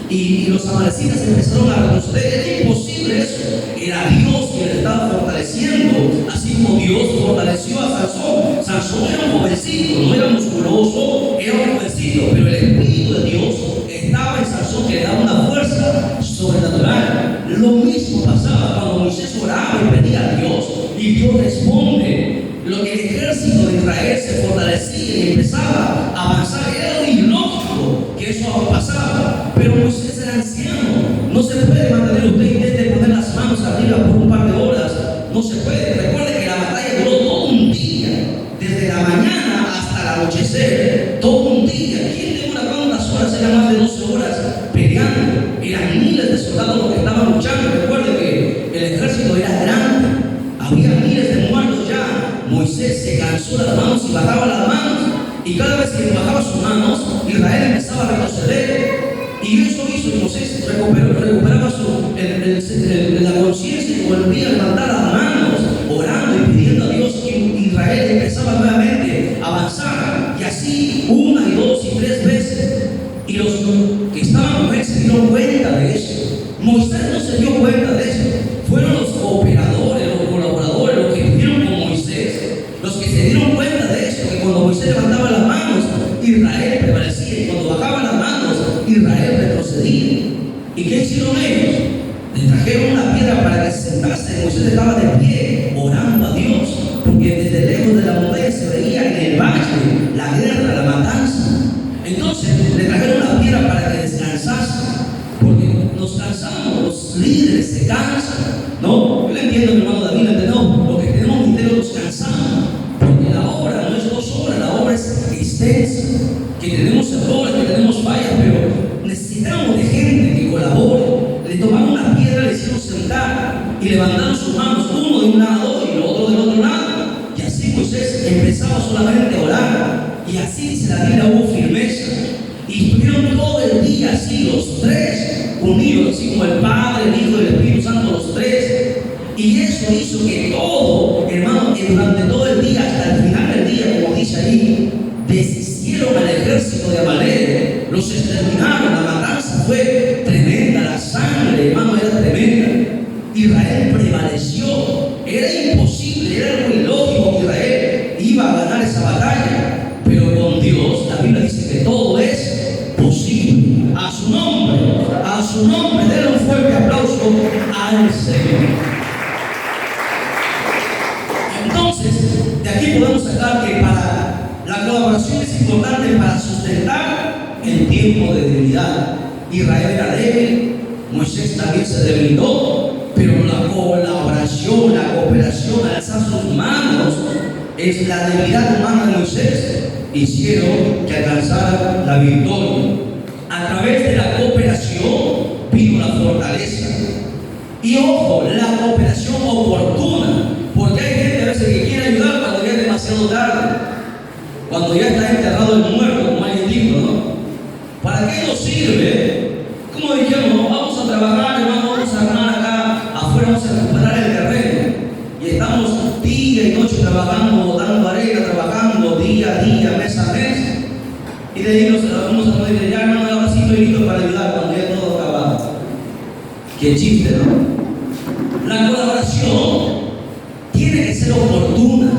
y los amalecitas empezaron a retroceder. Era imposible eso, era Dios quien le estaba fortaleciendo, así como Dios fortaleció a Sansón. Sansón era un jovencito, no era musculoso, era un jovencito, pero el Espíritu de Dios estaba en Sansón, que le daba una fuerza Y Dios responde. El ejército de Israel se fortalecía y empezaba a avanzar. Era ilógico que eso pasara, pero Moisés era anciano. No se puede mantener, usted intente poner las manos arriba por un par de horas. No se puede. Recuerde que la batalla duró todo un día, desde la mañana hasta el anochecer, todo un día. ¿Quién demora cuántas horas? Eran más de 12 horas peleando. Eran miles de soldados los que estaban luchando. Recuerde que el ejército era grande, había miles de muertos ya. Moisés se cansó las manos y bajaba las manos, y cada vez que bajaba sus manos, Israel empezaba a retroceder. Y eso hizo que Moisés recuperaba la conciencia y volvía a levantar las manos, orando y pidiendo a Dios, que Israel empezaba nuevamente a avanzar. Y así, una y dos y tres veces. Y los que estaban con él se dieron cuenta de eso. Moisés no se dio cuenta de eso. Fueron los cooperadores, los colaboradores, los que estuvieron con Moisés, los que se dieron cuenta de eso, que cuando Moisés levantaba las manos, Israel prevalecía, y cuando bajaba las manos, Israel retrocedía. ¿Y qué hicieron ellos? Le trajeron una piedra para que se sentase. Moisés estaba de pie, orando a Dios, porque desde lejos de la montaña se veía en el valle la guerra, la matanza. Entonces le trajeron una piedra para que descansase, porque nos cansamos, los líderes se cansan, ¿no? Yo le entiendo, mi hermano David, no, lo que tenemos ministerio nos cansamos, porque la obra no es 2 horas, la obra es extensa, que tenemos errores, que tenemos fallas, pero necesitamos de gente que colabore. Le tomaron una piedra, le hicieron sentar y levantaron sus manos, uno de un lado y el otro del otro lado, y así Moisés empezaba solamente a orar. Y así dice la Biblia, hubo firmeza. Y estuvieron todo el día así, los tres, unidos, así como el Padre, el Hijo y el Espíritu Santo, los tres. Y eso hizo que todo, hermano, que durante todo el día, hasta el final del día, como dice ahí, deshicieron al ejército de Amalek, los exterminaron. La matanza fue tremenda, la sangre, hermano, era tremenda. Israel prevaleció. Era imposible, era algo ilógico que Israel iba a ganar esa batalla. Pero con Dios, la Biblia dice que todo es posible. A su nombre, denle un fuerte aplauso al Señor. Entonces, de aquí podemos sacar que la colaboración es importante para sustentar el tiempo de debilidad. Israel era débil, Moisés también se debilitó, pero la colaboración, la cooperación, alzar sus manos, es la debilidad humana de Moisés, hicieron que alcanzara la victoria. A través de la cooperación vino la fortaleza. Y ojo, la cooperación oportuna, porque hay gente a veces que quiere ayudar cuando ya es demasiado tarde, cuando ya está enterrado el muerto, como alguien dijo, ¿no? ¿Para qué nos sirve? Como dijeron, vamos a trabajar, hermano, vamos a ganar acá afuera, vamos a recuperar el terreno. Y estamos día y noche trabajando, botando arena, trabajando día a día, mes a mes. Y de ahí nos vamos a poder ya, hermano, ahora sí estoy listo para ayudar cuando ya todo acabado. Qué chiste, ¿no? La colaboración tiene que ser oportuna,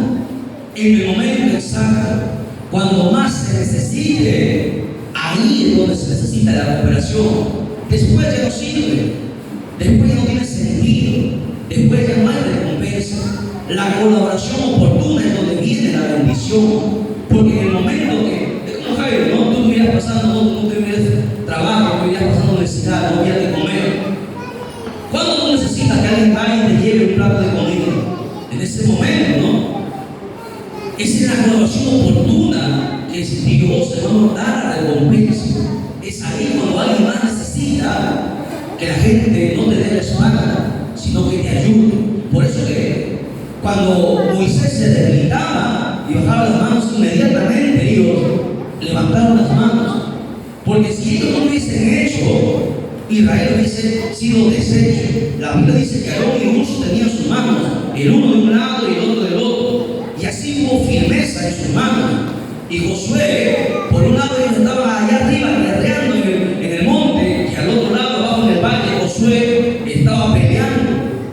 en el momento exacto, cuando más se necesite. Ahí es donde se necesita la cooperación. Después ya no sirve, después ya no tiene sentido, después ya no hay recompensa. La colaboración oportuna es donde viene la bendición, porque en el momento que, es como Jairo, ¿no? Tú estuvieras pasando, no tuvieras trabajo, estuvieras pasando necesidad, no hubieras de comer. ¿Cuándo tú necesitas que alguien vaya y te lleve un plato de comida? En ese momento, ¿no? Esa es la colaboración oportuna que es Dios, hermano, da la recompensa. Es ahí cuando alguien más necesita que la gente no te dé la espalda, sino que te ayude. Por eso que cuando Moisés se debilitaba y bajaba las manos, inmediatamente ellos levantaron las manos. Porque si ellos no hubiesen hecho, Israel hubiese sido deshecho. La Biblia dice que Aarón y Hur tenían sus manos, el uno de un lado y el otro del otro. Y así hubo firmeza en sus manos. Y Josué, por un lado ellos estaban allá arriba guerreando en el monte, y al otro lado, abajo en el valle, Josué estaba peleando.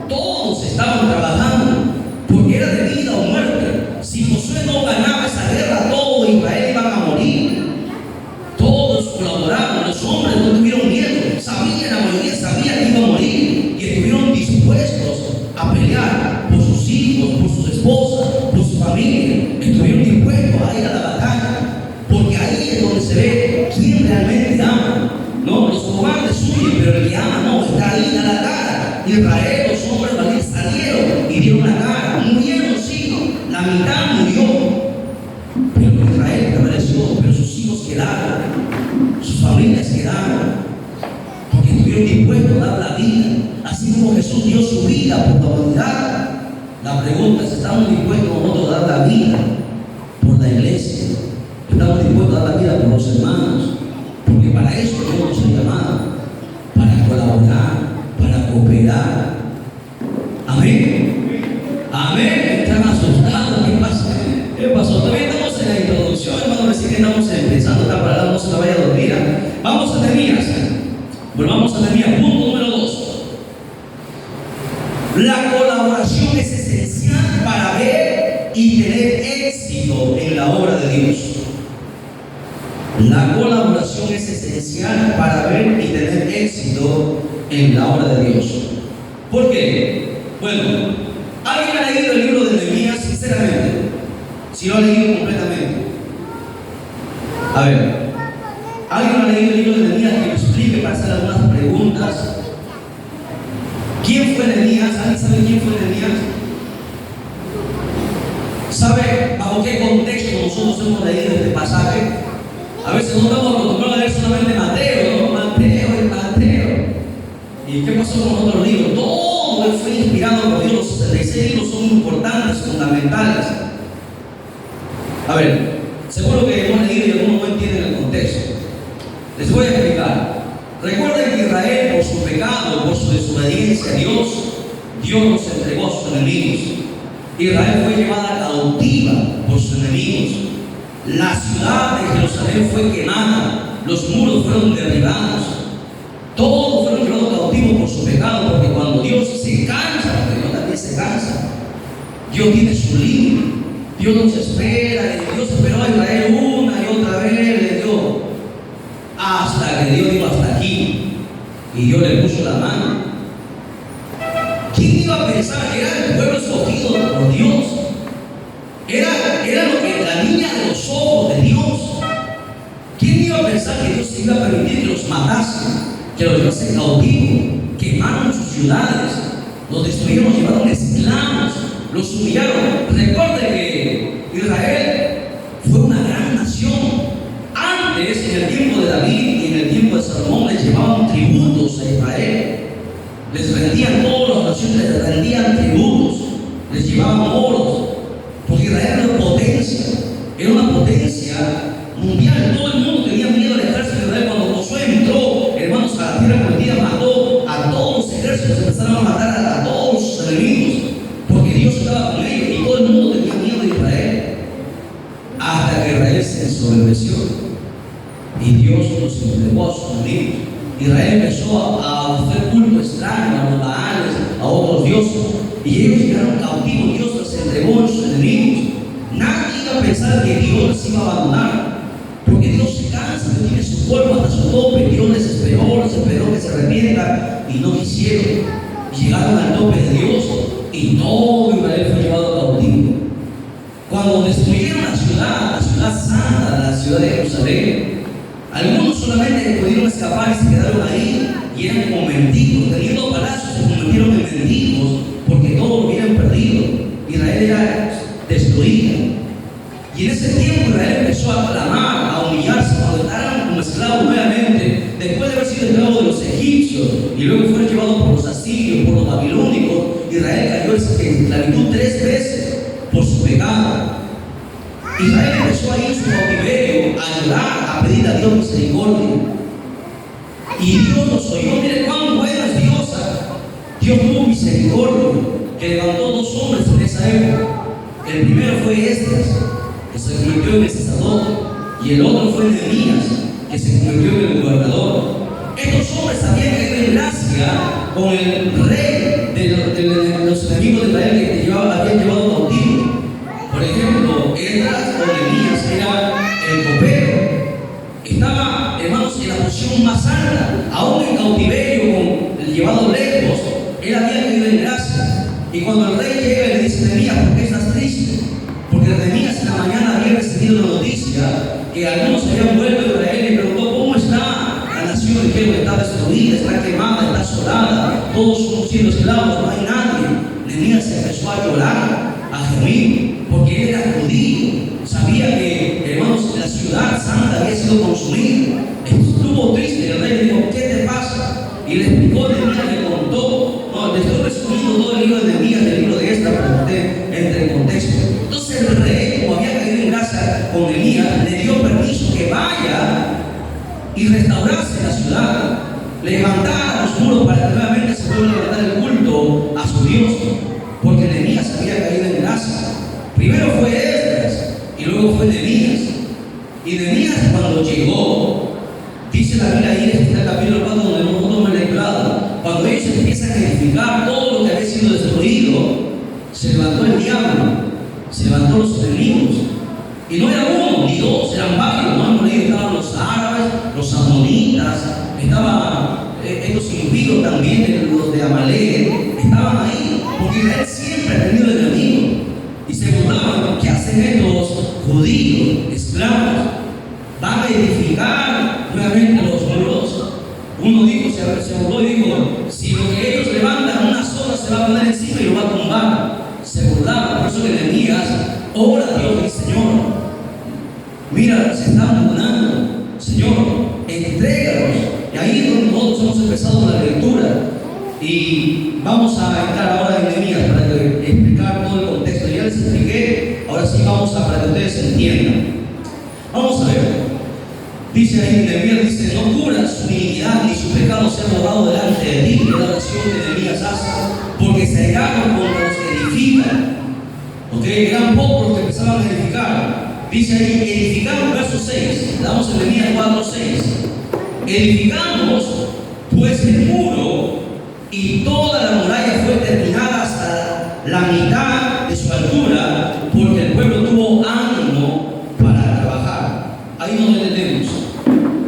Todos estaban trabajando, porque era de vida o muerte. Si Josué no ganaba esa guerra, todo Israel iba a morir. Todos colaboraron, los hombres no tuvieron miedo, sabían, la mayoría sabía que iba a morir, y estuvieron dispuestos a pelear por sus hijos, por sus Pero el que ama no, está ahí, da la cara. Israel, los hombres valientes salieron y dieron la cara. Murieron, sí, la mitad murió. Pero Israel prevaleció, pero sus hijos quedaron, sus familias quedaron, porque estuvieron dispuestos a dar la vida. Así como Jesús dio su vida por la humanidad, la pregunta es: ¿estamos dispuestos nosotros a dar la vida por la iglesia? ¿Estamos dispuestos a dar la vida por los hermanos? Porque para eso Dios nos ha llamado, para colaborar, para cooperar. Amén. Amén. Están asustados. ¿Qué pasa? ¿Qué pasó? Todavía estamos en la introducción, hermano. Así que estamos empezando esta palabra, no se la vaya a dormir. Vamos a Nehemías. Volvamos a Nehemías. Punto número 2. La colaboración es esencial para ver y tener éxito en la obra de Dios. La colaboración es esencial para ver y tener éxito en la obra de Dios. ¿Por qué? Bueno, ¿alguien ha leído el libro de Nehemías sinceramente? Si lo ha leído completamente. A ver, ¿alguien ha leído el libro de Nehemías que me explique para hacer algunas preguntas? ¿Quién fue Nehemías? ¿Alguien sabe quién fue Nehemías? ¿Sabe bajo qué contexto nosotros hemos leído este pasaje? A veces no estamos acostumbrados a leer solamente Mateo, ¿no? Mateo. ¿Y qué pasó con otros libros? Todo fue inspirado por Dios. Los 66 libros son importantes, fundamentales. A ver, seguro que hemos leído y algunos no entienden el contexto. Les voy a explicar. Recuerden que Israel, por su pecado, por su desobediencia a Dios, Dios los entregó a sus enemigos. Israel fue llevada cautiva por sus enemigos. La ciudad de Jerusalén fue quemada, los muros fueron derribados, todos fueron llevados cautivos por su pecado, porque cuando Dios se cansa, porque Dios también se cansa, Dios tiene su límite. Dios nos espera, y Dios esperó a Israel una y otra vez, le dio, hasta que Dios dijo hasta aquí, y Dios le puso la mano. ¿Quién iba a pensar que era el pueblo escogido por Dios? Era lo que la niña de los ojos de Dios. ¿Quién iba a pensar que Dios iba a permitir que los matasen, que los llevasen cautivos, quemaron sus ciudades, los destruyeron, los llevaron esclavos, los humillaron? Recuerde que Israel fue una gran nación. Antes, en el tiempo de David y en el tiempo de Salomón, les llevaban tributos a Israel. Les rendían, todas las naciones les rendían tributos, les llevaban oros, porque Israel era una potencia mundial. Todo el mundo tenía miedo al ejército de Israel. Cuando Josué entró, hermanos, a la tierra prometida, mató a todos los ejércitos, empezaron a matar a todos sus enemigos, porque Dios estaba con ellos y todo el mundo tenía miedo de Israel, hasta que Israel se ensoberbeció y Dios los entregó a sus enemigos. Israel empezó a hacer culto extraño a los Baales, a otros dioses, y ellos quedaron cautivos. Dios los entregó a sus enemigos. Nadie iba a pensar que Dios les iba a abandonar, porque Dios se cansa, Dios tiene su cuerpo hasta su tope. Dios les esperó que se arrepientan y no quisieron. Llegaron al tope de Dios y todo Israel fue llevado cautivo. Cuando destruyeron la ciudad santa, la ciudad de Jerusalén, algunos solamente pudieron escapar y se quedaron ahí, y eran como mendigos, teniendo palacios se convirtieron en mendigos, porque todo lo habían perdido. Israel era destruida. Y en ese tiempo Israel empezó a clamar, a humillarse, cuando estaban como esclavos nuevamente, después de haber sido esclavos de los egipcios, y luego fueron llevados por los asirios, por los babilónicos. Israel cayó en esclavitud 3 veces por su pecado. Israel empezó a ir en su cautiverio a llorar, a pedir a Dios misericordia. Y Dios los oyó. Mire cuán buena es Dios. Dios tuvo misericordia, que levantó 2 hombres en esa época. El primero fue Esdras, que se convirtió en el sacerdote, y el otro fue Nehemías, que se convirtió en el gobernador. Estos hombres habían caído en gracia con el rey de los enemigos de Israel que habían llevado cautivo. Por ejemplo, Esdras o Nehemías era el copero. Estaba, hermanos, en la posición más alta, aún en cautiverio, llevado lejos. Él había caído en gracia. Y cuando el rey llega y le dice: Nehemías, ¿por qué estás triste? Porque Nehemías en la mañana había recibido la noticia que algunos habían vuelto a Israel y preguntó: ¿cómo está la nación? Y que estaba destruida, está quemada, está asolada, todos somos siendo esclavos, no hay nadie. Nehemías empezó a llorar, a gemir, porque él era judío, sabía que, hermanos, la ciudad santa había sido consumida. Estuvo triste, el rey le dijo, ¿qué te pasa? Y le explicó, Nehemías le contó. No, le estoy resumiendo todo el libro de Nehemías, del libro de Esdras, para que usted entre en contexto. Entonces el rey, como había caído en gracia con Nehemías, le dio permiso que vaya y restaurase la ciudad, levantara los muros para que nuevamente se pueda levantar el culto a su Dios, porque Nehemías había caído en gracia. Primero fue Esdras y luego fue Nehemías. Y Nehemías, cuando llegó, dice la Biblia ahí en este capítulo 4 donde nosotros hemos lecturado, cuando ellos empiezan a edificar todo lo que había sido destruido, se levantó el diablo, se levantó los enemigos. Y no era uno ni dos, eran varios, ¿no? Por ahí estaban los árabes, los amonitas, estaban estos impíos también, los de Amalek, estaban ahí, porque Israel siempre ha tenido enemigos. Y se preguntaban, ¿qué hacen estos judíos, esclavos? Van a edificar nuevamente los muros. Uno dijo, se burló y dijo, si lo que ellos levantan una sola se va a poner encima y lo va a tumbar. Se burlaban, por eso que Nehemías ora a Dios y Señor, mira, se están burlando, Señor, entrégalos. Y ahí es donde nosotros hemos empezado la lectura. Y vamos a entrar ahora en Nehemías para explicar todo el contexto. Ya les expliqué, ahora sí vamos a para que ustedes entiendan. Vamos a ver. Dice ahí, Nehemías dice, no cubras su iniquidad ni su pecado sea borrado delante de ti. Es la oración que Nehemías hace, porque se airaron contra los que edifican. ¿Ok? Eran pocos los que empezaban a edificar. Dice ahí, edificamos, verso 6, damos en Nehemías 4:6. Edificamos pues el muro y toda la muralla fue terminada hasta la mitad de su altura, porque el pueblo tuvo ánimo para trabajar. Ahí nos detenemos.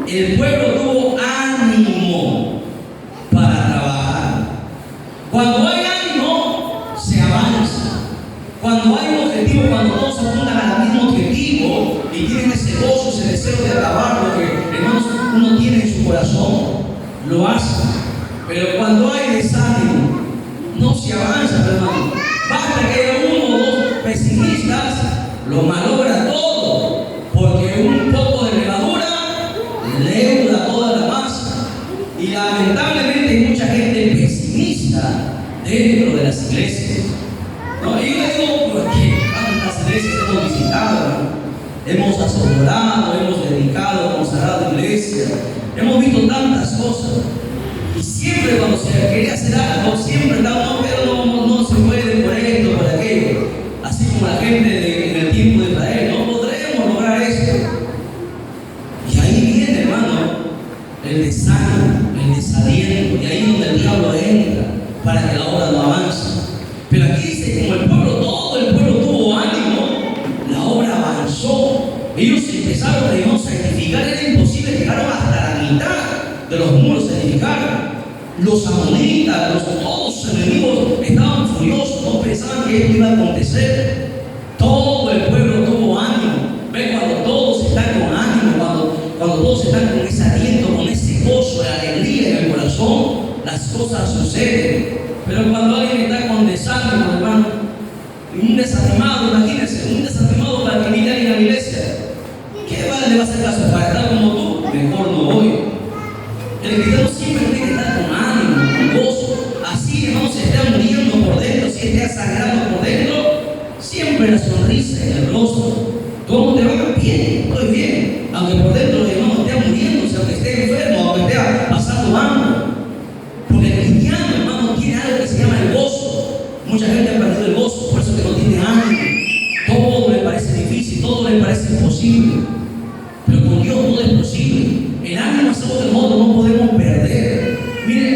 El pueblo tuvo ánimo para trabajar. Cuando hay ánimo, se avanza. Cuando hay un objetivo, cuando todos apuntan al mismo objetivo y tienen ese gozo, ese deseo de acabar lo que, hermanos, uno tiene en su corazón, lo hace. Pero cuando hay desánimo, no se avanza, hermano. Basta que haya uno o dos pesimistas, lo malogra todo, porque un poco de levadura leuda toda la masa. Y lamentablemente hay mucha gente pesimista dentro de las iglesias. No, yo le digo porque tantas iglesias hemos visitado, hemos asegurado, hemos dedicado, consagrado iglesias, hemos visto tantas cosas. Y siempre cuando se quería hacer algo, siempre estaba, pero no se puede por esto, por aquello. Así como la gente en el tiempo de Israel, no podremos lograr esto. Y ahí viene, hermano, el desánimo, el desaliento, y ahí es donde el diablo entra para que la obra no avance. Pero aquí dice, como el pueblo, todo el pueblo tuvo ánimo, la obra avanzó. Ellos empezaron a edificar, era imposible, llegaron hasta la mitad de los muros a edificar. Los amonitas, todos sus enemigos estaban furiosos, no pensaban que esto iba a acontecer. Todo el pueblo tuvo ánimo. Ven, cuando todos están con ánimo, cuando todos están con ese aliento, con ese gozo, la alegría en el corazón, las cosas suceden. Pero cuando alguien está con desánimo, hermano, un desanimado, imagínense, un desanimado para que ni alguien a la iglesia, ¿qué le va a hacer caso? Para estar como tú, mejor no voy. El cristiano siempre tiene que estar con ánimo, con gozo. Así, hermano, se esté muriendo por dentro, si esté sangrando por dentro, siempre la sonrisa en el rostro. ¿Cómo te va? Bien, estoy bien. Aunque por dentro, hermano, esté muriéndose, aunque esté enfermo, aunque esté pasando hambre. Porque el cristiano, hermano, tiene algo que se llama el gozo. Mucha gente ha perdido el gozo, por eso que no tiene ánimo. Todo le parece difícil, todo le parece imposible. Pero con Dios todo es posible. El ánimo es algo que nosotros no podemos perder. Miren,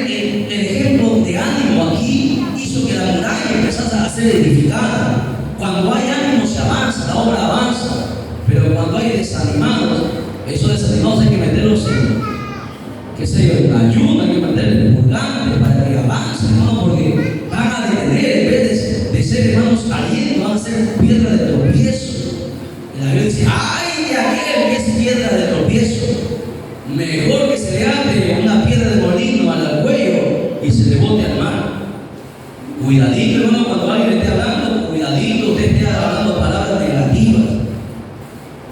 el ejemplo de ánimo aquí hizo que la muralla empezase a ser edificada. Cuando hay ánimo se avanza, la obra avanza. Pero cuando hay desanimados, esos desanimados hay que meterlos en, qué sé yo, en ayuno, hay que meterlos en purgante para que avancen, hermano, porque van a detener, en vez de ser, hermanos, aliento, van a ser piedra de tropiezo. Y la Biblia dice, ¡ay de aquel que es piedra de tropiezo! Mejor que se levante una piedra de molino Cuidadito, hermano, cuando alguien esté hablando, cuidadito, usted esté hablando palabras negativas.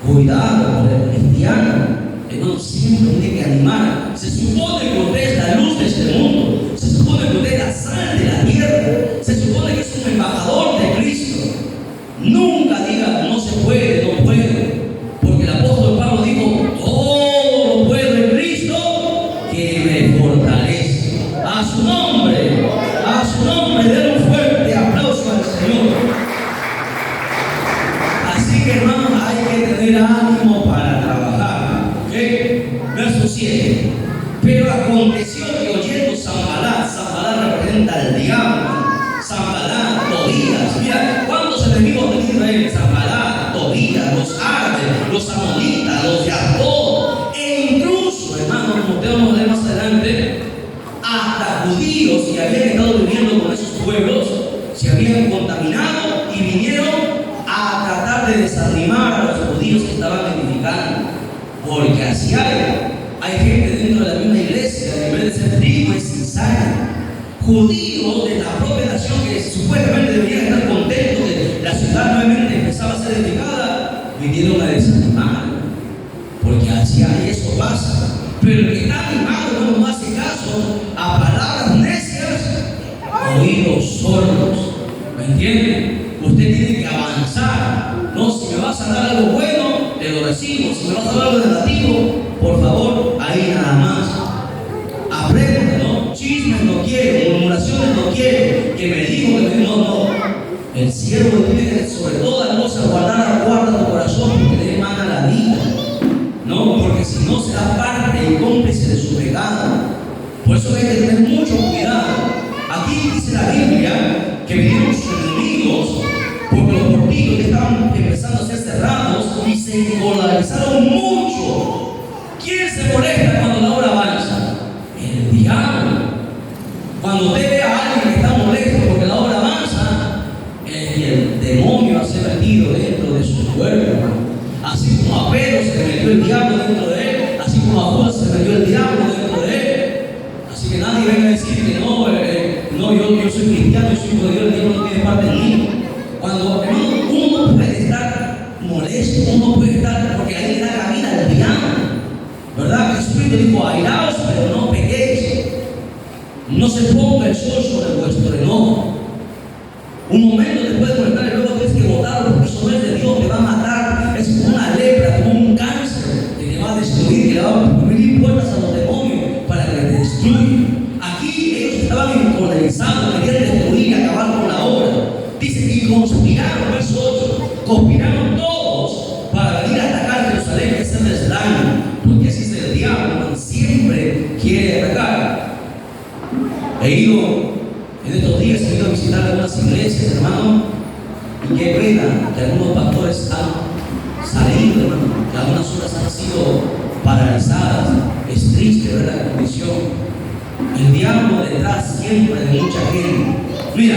Cuidado con el cristiano, hermano, siempre tiene que animar. Se supone que usted es la luz de este mundo, se supone que usted es la sal de la tierra, se supone que es un embajador de Cristo. Nunca diga, no se puede, no puede, porque el apóstol Pablo dijo, todo lo puedo en Cristo que me fortalece. A su nombre, den un fuerte aplauso al Señor. Así que, hermanos, hay que tener ánimo para trabajar. ¿Okay? Verso 7. Pero aconteció que oyendo Sanballat representa al diablo, Sanballat, Tobías. Mira, ¿cuántos enemigos de Israel? Sanballat, Tobías, los árabes, los amonitas, los Jacob, e incluso, hermanos, como te vamos a leer más adelante, hasta judíos que habían estado viviendo con esos pueblos se habían contaminado y vinieron a tratar de desanimar a los judíos que estaban edificando, porque así hay gente dentro de la misma iglesia, en vez de ser trigo es cizaña. Judíos de la propia nación que supuestamente deberían estar contentos de la ciudad nuevamente empezaba a ser edificada, vinieron a desanimar, porque así eso pasa. Pero el que está animado no hace caso a palabras necias, oídos sordos. ¿Me entienden? Usted tiene que avanzar. No, si me vas a dar algo bueno, te lo recibo. Si me vas a dar algo negativo, por favor, ahí nada más. Aprende, ¿no? Chismes no quiero, murmuraciones no quiero, que me dijo que me no. El siervo tiene que sobre todas cosas guarda tu corazón porque le emana la vida. No, porque si no será parte y cómplice de su pecado. Por eso hay que tener mucho cuidado. Aquí dice la Biblia que vinieron sus enemigos porque los portillos que estaban empezando a ser cerrados y se encolarizaron mucho. ¿Quién se molesta cuando la hora avanza? El diablo. Cuando usted ve a alguien que está molesto porque la hora avanza, el demonio ha sido metido dentro de su cuerpo. Así como a Pedro se le metió el diablo dentro de él, así como a Judas se le metió el diablo dentro de él. Así que nadie venga a decir que no, yo soy cristiano, yo soy hijo de Dios, el diablo no tiene parte en mí. Cuando uno puede estar molesto, uno puede estar, porque ahí le da cabida al diablo, ¿verdad? Jesucristo dijo, airaos, pero no pequéis. No se ponga el sol sobre vuestro enojo. Un momento después de molestar y luego tienes que botarlo porque eso no es de Dios, te va a matar. Es como una lepra, como un cáncer que te va a destruir, que le va a abrir puertas a los demonios para que te destruyan. Aquí ellos estaban encolerizados, querían destruir y acabar con la obra. Dice, y conspiraron, verso 8, conspiraron todos para venir a atacar Jerusalén y hacerles daño, porque así es el diablo, siempre quiere atacar. He ido en estos días, he ido a visitar algunas iglesias, hermano, y qué pena que algunos pastores han salido, hermano, que algunas horas han sido paralizadas. Es triste ver la condición. El diablo detrás siempre de mucha gente. Mira,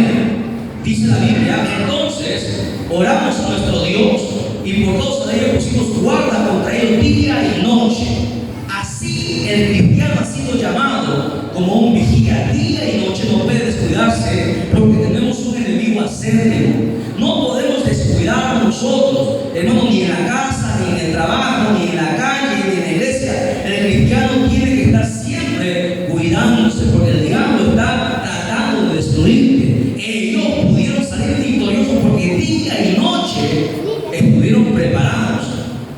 dice la Biblia, entonces oramos a nuestro Dios y por causa de ello pusimos guarda contra ellos día y noche. Así el cristiano ha sido llamado como un vigía día y noche, no puede descuidarse porque tenemos un enemigo acérrimo. No podemos descuidarnos nosotros, hermano, ni en la casa, ni en el trabajo, ni en la calle, ni en la iglesia. El cristiano tiene que estar siempre cuidándose porque el diablo está tratando de destruirte. Ellos pudieron salir victoriosos porque día y noche estuvieron preparados.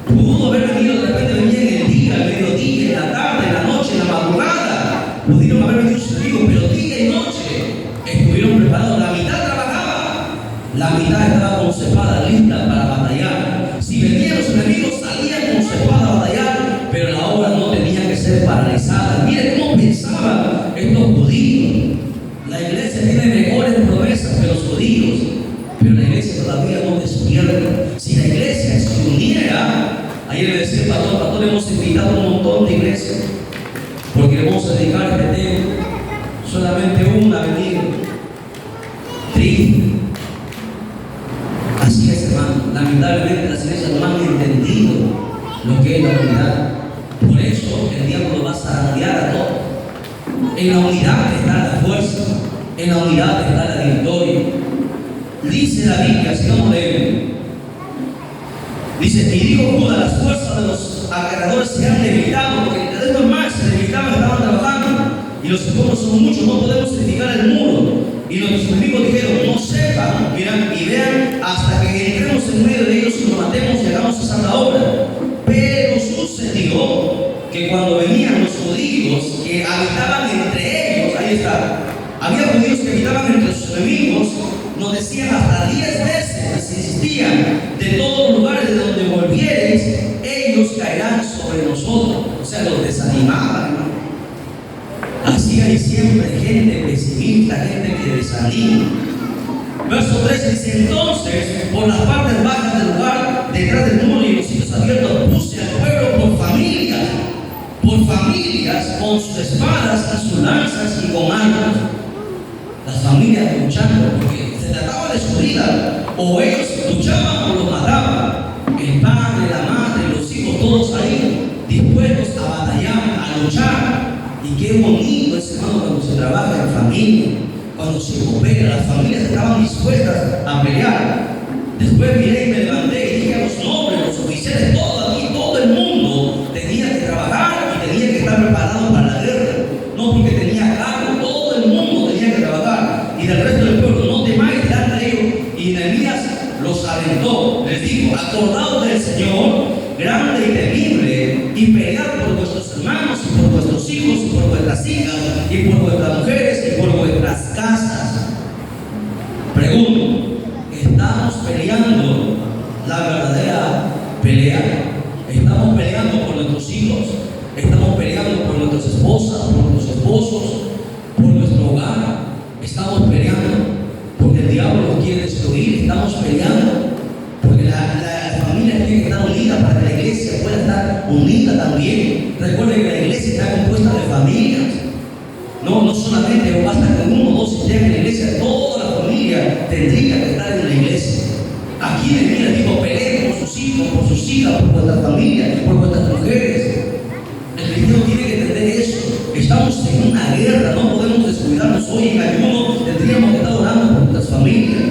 Pudo haber venido, de repente venía en el día, al mediodía, en la tarde, en la noche, en la madrugada. Pudieron haber venido sus enemigos, pero día y noche estuvieron preparados. La mitad trabajaba, la mitad estaba con su espada lista para batallar. Si venían los enemigos, salían con su espada a batallar, pero la obra no tenía que ser paralizada. Miren cómo pensaban estos judíos. La iglesia tiene mejores promesas que los judíos, pero la iglesia todavía no despierta. Si la iglesia se uniera, ayer le decía el pastor, hemos invitado a un montón de iglesias, porque vamos a dedicar este tema solamente una a venir. Triste. Así es, hermano. Lamentablemente las iglesias no han entendido lo que es la unidad. Por eso el diablo lo va a zarandear a todos. En la unidad está la fuerza. En la unidad está la victoria. Dice la Biblia, si no leyendo. Dice, y dijo Judá, las fuerzas de los agarradores se han debilitado, porque es normal, se debilitaban, estaban trabajando, y los escombros son muchos, no podemos edificar el muro. Y los enemigos dijeron, no sepan, miran y vean, hasta que entremos en medio de ellos y nos matemos y hagamos esa santa obra. Pero sucedió que cuando venían los judíos que habitaban entre ellos, ahí está, había judíos que habitaban entre sus enemigos, nos decían hasta 10 veces, les insistían, de todos los lugares de donde volviereis, ellos caerán sobre nosotros. O sea, los desanimaban, hermano. Así hay siempre gente pesimista, gente que desanima. Verso 13 dice, entonces, por las partes bajas del lugar, detrás del muro y los sitios abiertos, puse al pueblo por familias, con sus espadas y sus lanzas y con armas. Las familias luchando, porque se trataba de su vida, o ellos luchaban o los mataban. El padre, la madre, los hijos, todos ahí, dispuestos a batallar, a luchar. Y qué bonito es, hermano, cuando se trabaja en familia, cuando se coopera, las familias estaban dispuestas a pelear. Después miré y me levanté y dije a los nobles, los oficiales, todo aquí, todo el mundo tenía que trabajar y tenía que estar preparado para la guerra. No porque tenía cargo, todo el mundo tenía que trabajar. Y del resto del pueblo, no temáis delante de ellos. Y Nehemías los alentó, les dijo, acordaos del Señor, grande y temible, y pelead por vuestros hermanos, y por vuestros hijos, y por vuestras hijas, y por vuestras mujeres, y por vuestras casas. Pregunto, ¿estamos peleando la verdadera pelea? ¿Estamos peleando por nuestros hijos? ¿Estamos peleando por nuestras esposas, por nuestros esposos, por nuestro hogar? ¿Estamos peleando porque el diablo nos quiere destruir? ¿Estamos peleando porque la familia tiene que estar unida para que la iglesia pueda estar unida también? Recuerden que la iglesia está compuesta de familias. No solamente no basta que uno o dos estén en la iglesia, toda la familia tendría que estar en la iglesia. Aquí Nehemías dijo, peleen por sus hijos, por sus hijas, por vuestras familias, por vuestras mujeres. El cristiano tiene que entender eso. Estamos en una guerra, no podemos descuidarnos. Hoy en ayuno tendríamos que estar orando por nuestras familias,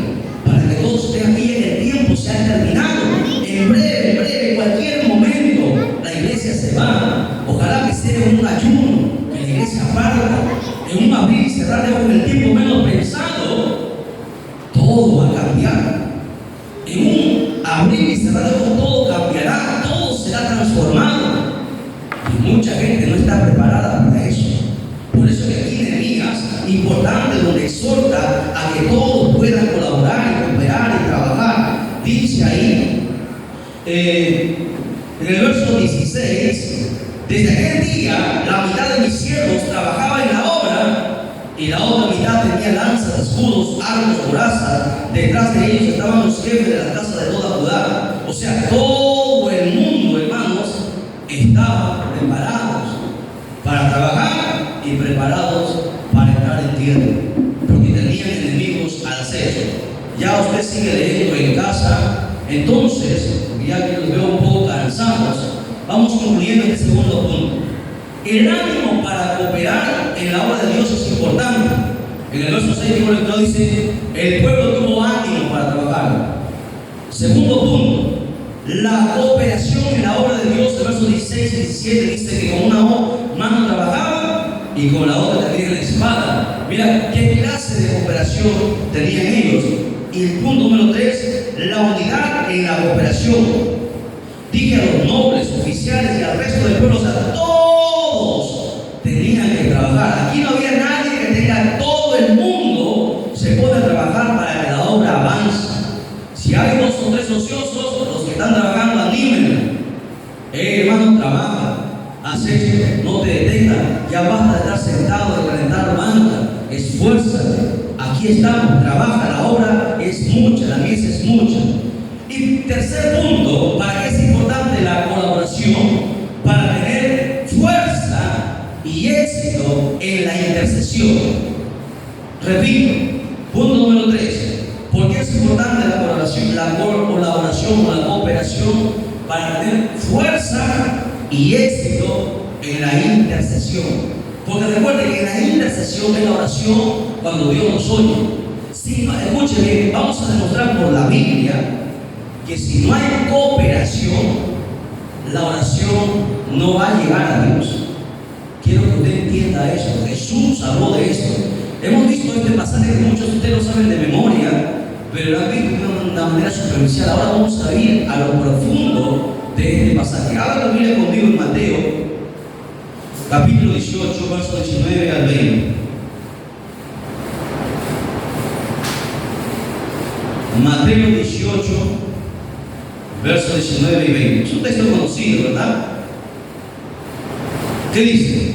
para que todos estén aquí en el tiempo, se ha terminado. En breve, en cualquier momento, la iglesia se va. Ojalá que sea en un ayuno, que la iglesia parta, en un abrir y cerrar en el tiempo menos pensado, todo va a cambiar. En un abrir y cerrar todo cambiará, todo será transformado. Y mucha gente no está preparada para eso. Por eso que aquí Nehemías, importante, donde exhorta a que todos puedan colaborar y cooperar y trabajar. Dice ahí, en el verso 16, desde aquel día la mitad de mis siervos trabajaba en la obra y la otra mitad tenía lanzas, escudos, arcos, corazas. Detrás de ellos estaban los jefes de la casa de toda Judá. O sea, todo el mundo, hermanos, estaba preparados para trabajar y preparados para entrar en tierra, porque tenían enemigos al acecho. Ya usted sigue leyendo en casa. Entonces, ya que los veo un poco cansados, vamos concluyendo este segundo punto. El ánimo para cooperar en la obra de Dios es importante. En el verso 6 dice, el pueblo tuvo ánimo para trabajar. Segundo punto, la cooperación en la obra de Dios. El verso 16 y 17 dice que con una mano trabajaba y con la otra tenían la espada. Mira qué clase de cooperación tenían ellos. Y el punto número 3, la unidad en la cooperación. Dije a los nobles, oficiales y al resto del pueblo, o sea, todos tenían que trabajar. Aquí no había nadie que tenga, todo el mundo se pone a trabajar para que la obra avance. Si hay 2 o 3 ociosos, los que están trabajando, anímenme. Hermano, trabaja, haz esto, no te detengas, ya basta de estar sentado, de calentar banca, esfuérzate. Aquí estamos, trabaja, la obra es mucha, la mies es mucha. Y tercer punto, ¿para qué es importante la colaboración? Para tener fuerza y éxito en la intercesión. Repito, punto número 3. ¿Por qué es importante la colaboración o la cooperación? Para tener fuerza y éxito en la intercesión. Porque recuerden que en la intercesión es la oración cuando Dios nos oye. Si no, escuche bien, vamos a demostrar por la Biblia que si no hay cooperación, la oración no va a llegar a Dios. Quiero que usted entienda eso. Jesús habló de esto. Hemos visto este pasaje que muchos de ustedes lo saben de memoria, pero lo han visto de una manera superficial. Ahora vamos a ir a lo profundo de este pasaje. Abra la Biblia conmigo en Mateo, capítulo 18, versos 19 al 20. Mateo 18, versos 19 y 20. Es un texto conocido, ¿verdad? ¿Qué dice?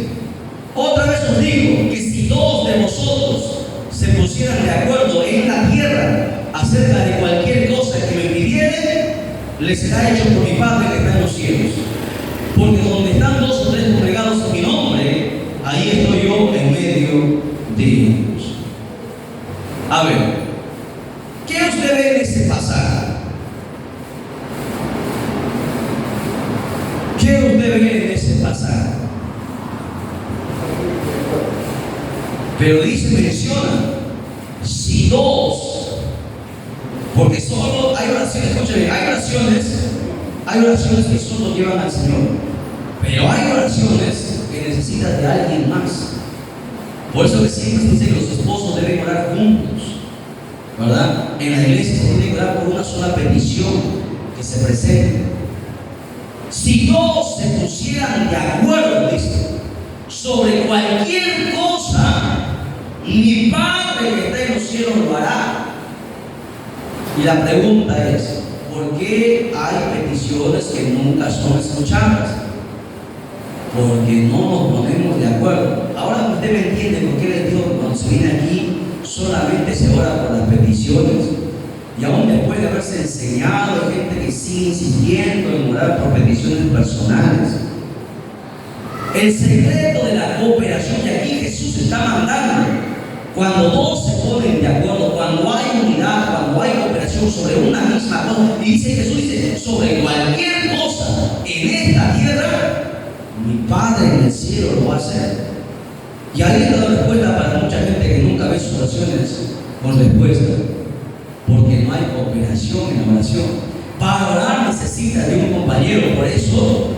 Otra vez os digo que si dos de vosotros se pusieran de acuerdo en la tierra acerca de cualquier cosa que me pidiere, les será hecho por mi Padre que está en los cielos. Porque donde están dos o tres congregados en mi nombre, ahí estoy yo en medio de ellos. A ver, ¿qué usted ve en ese pasaje? ¿Qué usted ve en ese pasaje? Pero dice, menciona, si dos, porque solo hay oraciones, escúchame, hay oraciones que solo llevan al Señor, pero hay oraciones que necesitan de alguien más. Por eso que siempre se dice que los esposos deben orar juntos, ¿verdad? En la iglesia se tiene que orar por una sola petición que se presente. Si dos se pusieran de acuerdo, dice, sobre cualquier cosa, mi Padre que está en los cielos lo hará. Y la pregunta es, ¿por qué hay peticiones que nunca son escuchadas? Porque no nos ponemos de acuerdo. Ahora usted me entiende por qué les digo que cuando se viene aquí solamente se ora por las peticiones. Y aún después de haberse enseñado, hay gente que sigue insistiendo en orar por peticiones personales. El secreto de la cooperación, y aquí Jesús está mandando, cuando dos se ponen de acuerdo, cuando hay unidad, cuando hay cooperación sobre una misma cosa, y dice Jesús, dice, sobre cualquier cosa en esta tierra, mi Padre en el cielo lo va a hacer. Y ahí está la respuesta para mucha gente que nunca ve sus oraciones con respuesta, porque no hay cooperación en la oración. Para orar necesita de un compañero, por eso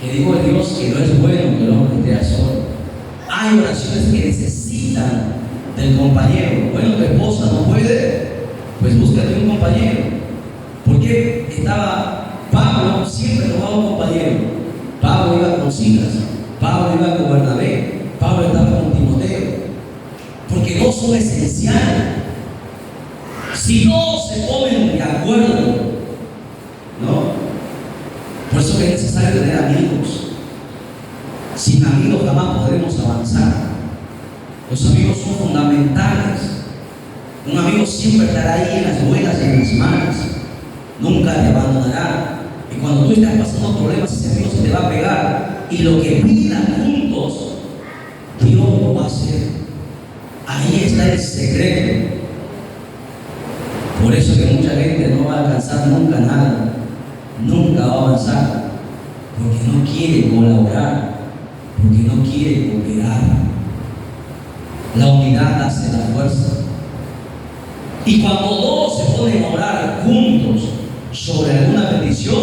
que digo a Dios que no es bueno que el hombre esté solo. Hay oraciones que necesitan del compañero. Bueno, tu esposa no puede, pues búscate un compañero. Porque estaba Pablo, siempre tomaba un compañero. Pablo iba con Silas, Pablo iba con Bernabé, Pablo estaba con Timoteo. Porque dos son esenciales. Si dos se ponen de acuerdo, ¿no? Por eso que es necesario tener amigos. Sin amigos jamás podremos avanzar. Los amigos son fundamentales. Un amigo siempre estará ahí en las buenas y en las malas. Nunca te abandonará. Y cuando tú estás pasando problemas, ese amigo se te va a pegar. Y lo que pidan juntos, Dios lo va a hacer. Ahí está el secreto. Por eso que mucha gente no va a alcanzar nunca nada. Nunca va a avanzar. Porque no quiere colaborar. Porque no quiere cooperar. La unidad hace la fuerza. Y cuando dos se ponen a orar juntos sobre alguna petición,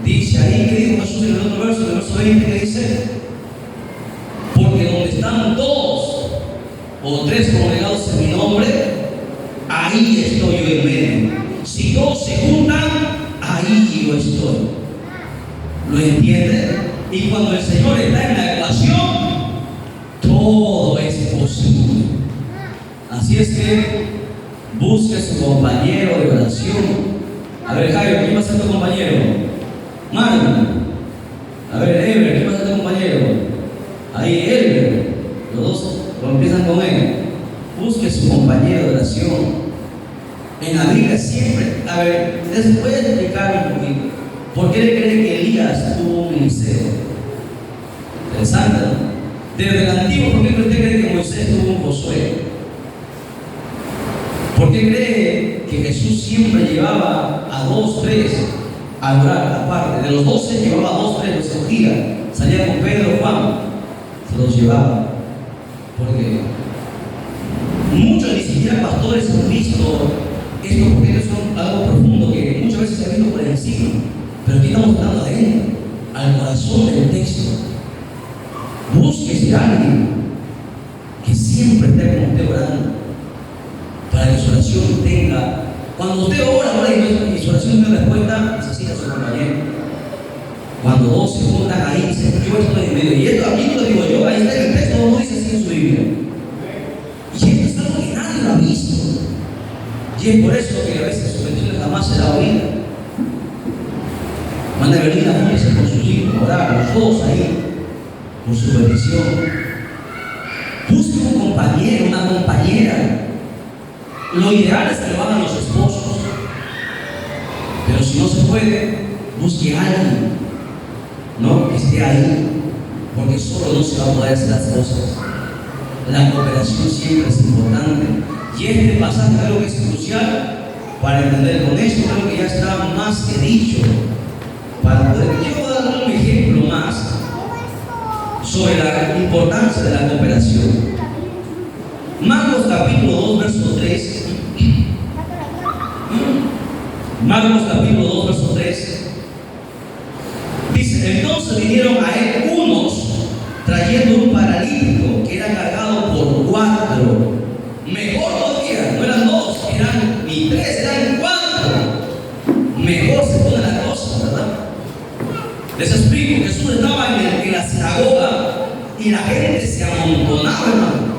dice ahí, que dijo Jesús en el otro verso, en el verso 20, que dice, porque donde están dos o tres congregados en mi nombre, ahí estoy yo en medio. Si dos se juntan, ahí yo estoy. ¿Lo entiende? Y cuando el Señor está en la ecuación, todo es posible. Así es que busque su compañero de oración. A ver, Jairo, ¿quién va a ser tu compañero? Marvin. A ver, Ever, ¿quién va a ser tu compañero? Ahí, Ever. Los dos empiezan con él. Busque su compañero de oración. En la Biblia siempre, a ver, les voy a explicar un poquito. ¿Por qué le creen que Elías tuvo un ministerio? Interesante, ¿no? Desde el antiguo, ¿por qué usted cree que Moisés tuvo un Josué? ¿Por qué cree que Jesús siempre llevaba a dos, tres a orar aparte? De los 12 llevaba a dos, tres, los escogía. Salía con Pedro, Juan, se los llevaba. Porque Muchos ni siquiera pastores han visto esto porque es algo profundo que muchas veces se ha visto por encima. Pero aquí estamos hablando adentro, al corazón del texto. Búsquese a alguien que siempre esté con usted orando, para que su oración tenga. Cuando usted ora y su oración tiene respuesta, necesita a su compañero. Cuando dos se juntan ahí, dicen, yo estoy en medio. Y esto aquí no lo digo yo, ahí está en el texto, no dice así en su Biblia. Y esto es algo que nadie lo ha visto. Y es por eso que a veces su petición jamás será oída. Manda a venir a unirse con sus hijos, orar, los dos ahí, por su petición. Busque un compañero, una compañera. Lo ideal es que lo hagan los esposos. Pero si no se puede, busque a alguien, ¿no? Que esté ahí. Porque solo no se va a poder hacer las cosas. La cooperación siempre es importante. Y este pasaje creo que es crucial para entender con esto. Creo que ya está más que dicho. Para poder, yo voy a dar un ejemplo más sobre la importancia de la cooperación. Marcos capítulo 2, verso 3. Marcos capítulo 2, verso 3. Dice, entonces vinieron a él unos trayendo un paralítico que era cargado por 4. Mejor todavía, no eran 2, eran ni 3, eran 4. Mejor se pone la cosa, ¿verdad? Les explico, Jesús estaba en la sinagoga y la gente se amontonaba, hermano.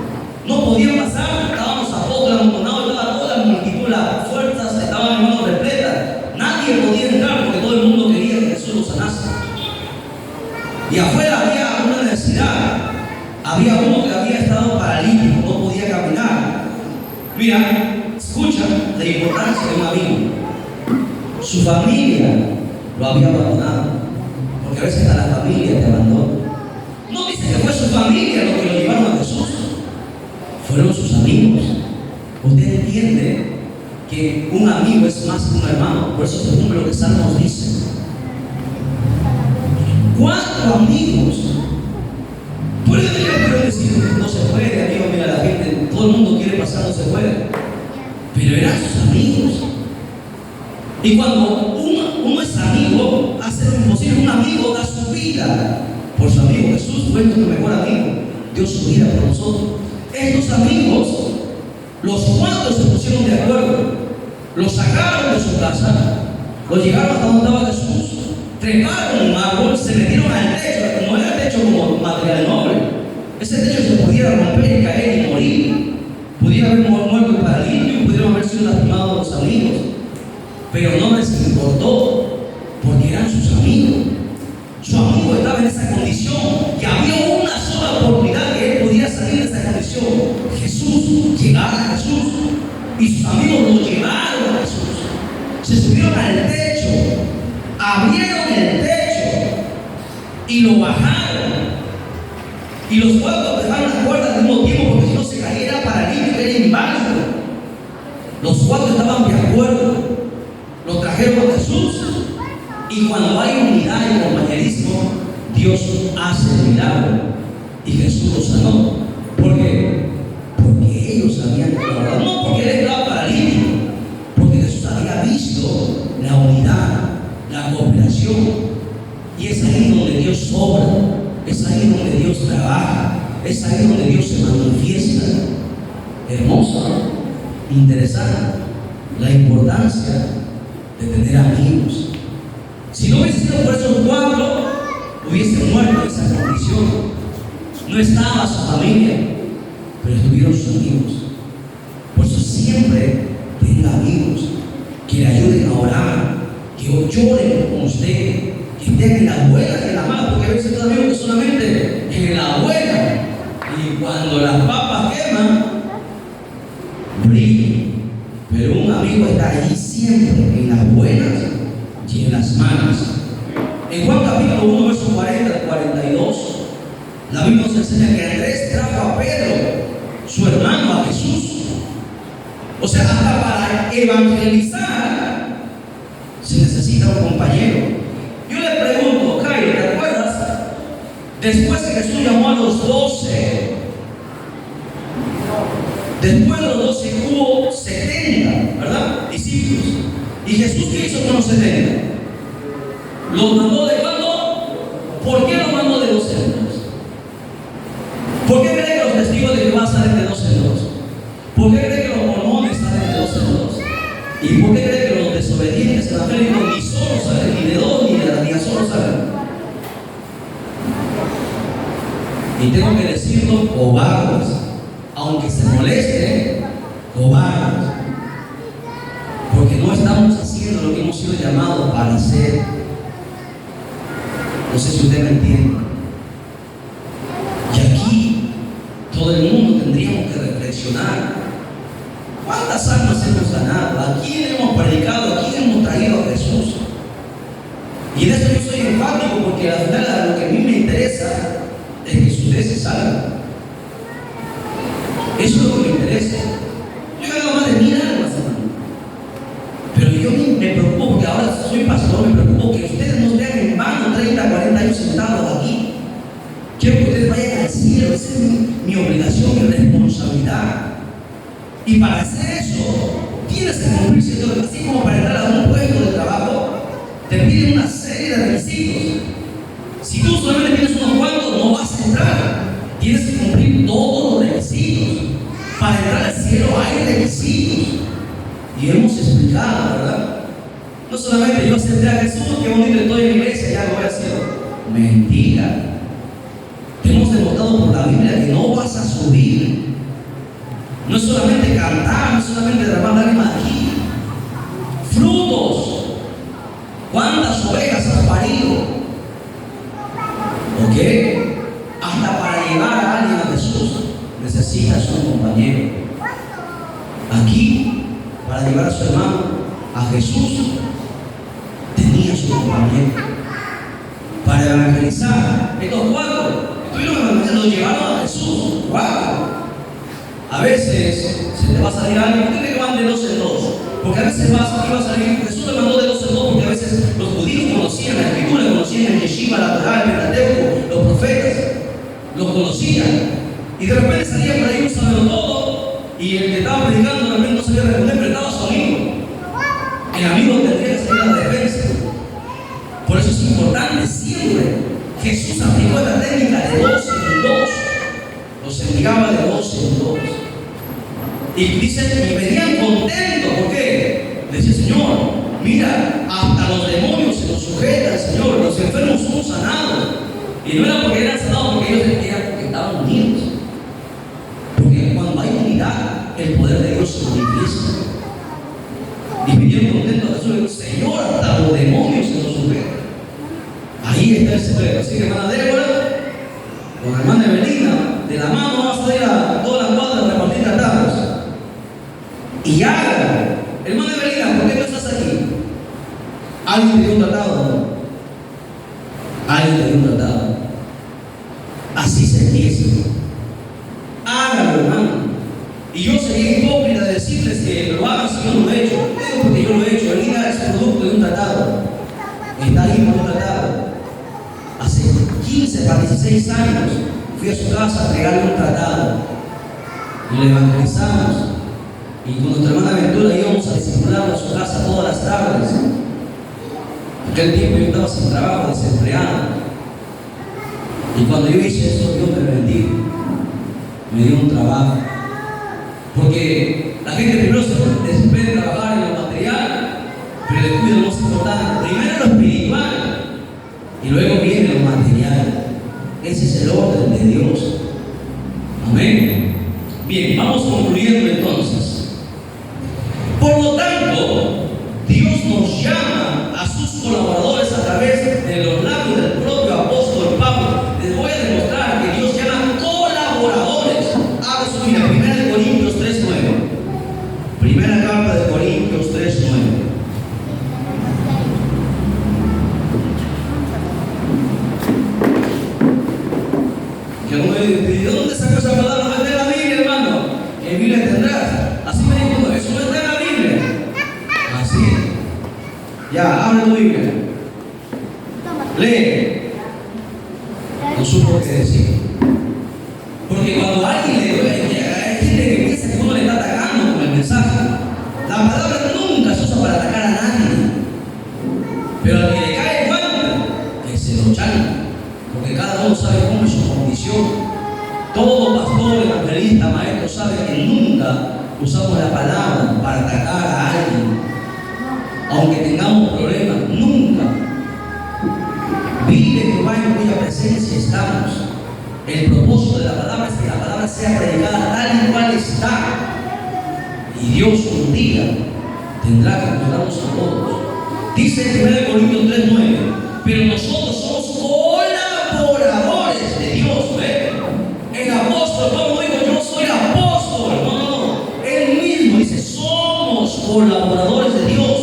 No podían pasar, estábamos a todos amontonados, estaba toda la multitud, las fuerzas estaban en mano repleta. Nadie podía entrar porque todo el mundo quería que Jesús lo sanase. Y afuera había una necesidad. Había uno que había estado paralítico, no podía caminar. Mira, escucha la importancia de un amigo. Su familia lo había abandonado, porque a veces a la familia te abandona. No dice que fue su familia lo que lo llevaron a Jesús, fueron sus amigos. Usted entiende que un amigo es más que un hermano, por eso se cumple lo que Salmos dice. 4 amigos. Puede decir, no se puede, amigo, mira la gente, todo el mundo quiere pasar, no se puede. Pero eran sus amigos. Y cuando uno es amigo, hace lo imposible. Un amigo da su vida por su amigo. Jesús fue nuestro mejor amigo, dio su vida por nosotros. Estos amigos, los 4 se pusieron de acuerdo, los sacaron de su casa, los llevaron hasta donde estaba Jesús, treparon un árbol, se metieron al techo. No era techo como material noble, ese techo se podía romper y caer y morir. Pudiera haber muerto el paralítico, pudieron haber sido lastimados los amigos, pero no les importó porque eran sus amigos. Su amigo estaba en esa condición y había una sola oportunidad que él podía salir de esa condición: Jesús, llegar a Jesús. Y sus amigos lo llevaron a Jesús. Se subieron al techo, abrieron el techo y lo bajaron. Y los 4 dejaron las cuerdas al mismo tiempo, porque si no se caía era paralítico, era inválido. Los 4 estaban de acuerdo, lo trajeron a Jesús. Y cuando hay unidad y compañerismo, Dios hace el milagro. Y Jesús lo sanó. ¿Por qué? Porque ellos habían colaborado. No porque él estaba paralítico, porque Jesús había visto la unidad, la cooperación. Y es ahí donde Dios obra, es ahí donde Dios trabaja, es ahí donde Dios se manifiesta. Hermoso, ¿no? Interesante la importancia de tener amigos. Si no hubiese sido por esos 4, hubiese muerto en esa condición. No estaba su familia, pero estuvieron sus amigos. Por eso siempre tenga amigos que le ayuden a orar, que lloren con usted, que estén en las buenas y en las malas, porque a veces hay amigos que solamente en la buena, y cuando las papas queman, brillan. Pero un amigo está allí siempre en las buenas y en las malas. En Juan capítulo 1, verso 40 al 42, la Biblia nos enseña que Andrés trajo a Pedro, su hermano, a Jesús. O sea, hasta para evangelizar se necesita un compañero. Yo le pregunto, Cairo, ¿te acuerdas? Después que Jesús llamó a los 12, Después de los 12 hubo 70, ¿verdad? Discípulos. ¿Y Jesús qué hizo con los 70? ¿Los mandó de cuándo? ¿Por qué los mandó de 12 en 12? ¿Por qué cree que los testigos de Jehová salen de 12 en 12? ¿Por qué cree que los mormones salen de 12 en 12? ¿Y por qué cree que los desobedientes evangélicos ni solo salen, ni de 2 ni a solo salen? Y tengo que decirlo, cobardes, aunque se molesten, cobardes, porque no estamos haciendo lo que hemos sido llamados para hacer. No sé si usted me entiende. Y aquí todo el mundo tendríamos que reflexionar. ¿Cuántas almas hemos ganado? ¿A quién hemos predicado? ¿A quién hemos traído a Jesús? Y en eso yo soy enfático, porque al final lo que a mí me interesa es que ustedes se salgan. Eso es lo que me interesa. Yo he ganado más de 1000 almas, hermano. Pero yo me preocupo, porque ahora soy pastor, me preocupo que ustedes no vean en vano 30, 40 años sentados aquí. Quiero que ustedes vayan al cielo. Esa es mi obligación, mi responsabilidad. Y para hacer eso, tienes que cumplir ciertos, así como para entrar a un puesto de trabajo, te piden una serie de requisitos. Si tú solamente tienes unos cuantos, no vas a entrar. Tienes que cumplir todos los requisitos. Para entrar al cielo hay requisitos. Y hemos explicado, ¿verdad? No solamente yo acepté a Jesús, que bonito estoy en la iglesia, ya lo voy a hacer. Mentira. Hemos demostrado por la Biblia que no vas a subir. No es solamente cantar, no es solamente derramar lágrimas aquí. Frutos. ¿Cuántas ovejas has parido? ¿Ok? Hasta para llevar a alguien a Jesús necesitas un compañero. Aquí, para llevar a su hermano a Jesús, tenía su compañero. Para evangelizar, estos 4 los llevaron a Jesús. 4. A veces se te va a salir alguien, ¿por qué te van de 2 en 2? Porque a veces iba a salir, Jesús le mandó de 2 en 2, porque a veces los judíos conocían la escritura, conocían el Yeshiva, la Torá, el Pentateuco, los profetas, los conocían. Y de repente salía por ahí un sabedor todo, y el que estaba predicando de repente no sabía responder, pero estaba su amigo. El amigo tendría que salir a la defensa. Por eso es importante siempre. Jesús aplicó esta técnica de 2 en 2. Los enviaba de 2 en 2. Y dice, y venían contentos. ¿Por qué? Decía, Señor, mira, hasta los demonios se nos sujetan, Señor, los enfermos son sanados. Y no era porque eran sanados, porque ellos eran porque estaban unidos. Porque cuando hay unidad, el poder de Dios se manifiesta. Y vinieron contentos a Jesús, Señor, hasta los demonios se nos sujetan. Ahí está el secreto. Así que, hermana Débora, con la hermana Evelina, de la mano vamos a ir a todas las cuadras a repartir tratados. Y háganlo. Hermana Evelina, ¿por qué no estás aquí? ¿Alguien te dio un tratado? ¿No? Alguien te dio un tratado. Así se empieza. Háganlo, hermano. Y yo sería hipócrita de decirles que lo hagan si yo no lo he hecho. Digo porque yo lo he hecho. Evelina es producto de un tratado. Está ahí por un tratado. Hace 15 para 16 años fui a su casa a entregarle un tratado. Y le evangelizamos. Y con nuestra hermana Ventura íbamos a discipularlo a su casa todas las tardes. En aquel tiempo yo estaba sin trabajo, desempleado. Y cuando yo hice eso, Dios me bendijo. Me dio un trabajo. Porque la gente primero se desespera de trabajar en lo material, pero el descuido no es importante. Primero lo espiritual y luego viene lo material. Ese es el orden de Dios. Amén. Bien, vamos concluyendo entonces. Por lo tanto, Dios nos llama a sus colaboradores a través de los labios del propio apóstol Pablo. Les voy a demostrar que Dios llama colaboradores. Abra su Biblia, 1 Corintios 3:9. Primera carta de Corintios 3:9. ¿De dónde sacó esa palabra? No está en la Biblia, hermano. ¿Qué Biblia tendrás? Así me dijo, eso no está en la Biblia. Así. Ya, abre tu Biblia. Lee. No supo qué decir. Porque cuando alguien le duele, hay gente que piensa que uno le sabe que nunca usamos la palabra para atacar a alguien, aunque tengamos problemas, nunca. Vive Jehová en cuya presencia estamos. El propósito de la palabra es que la palabra sea predicada tal y cual está. Y Dios un día tendrá que ayudarnos a todos. Dice en 1 Corintios 3:9, pero nosotros somos colaboradores de Dios. El apóstol Pablo dijo, yo soy apóstol. No. Él mismo dice, somos colaboradores de Dios.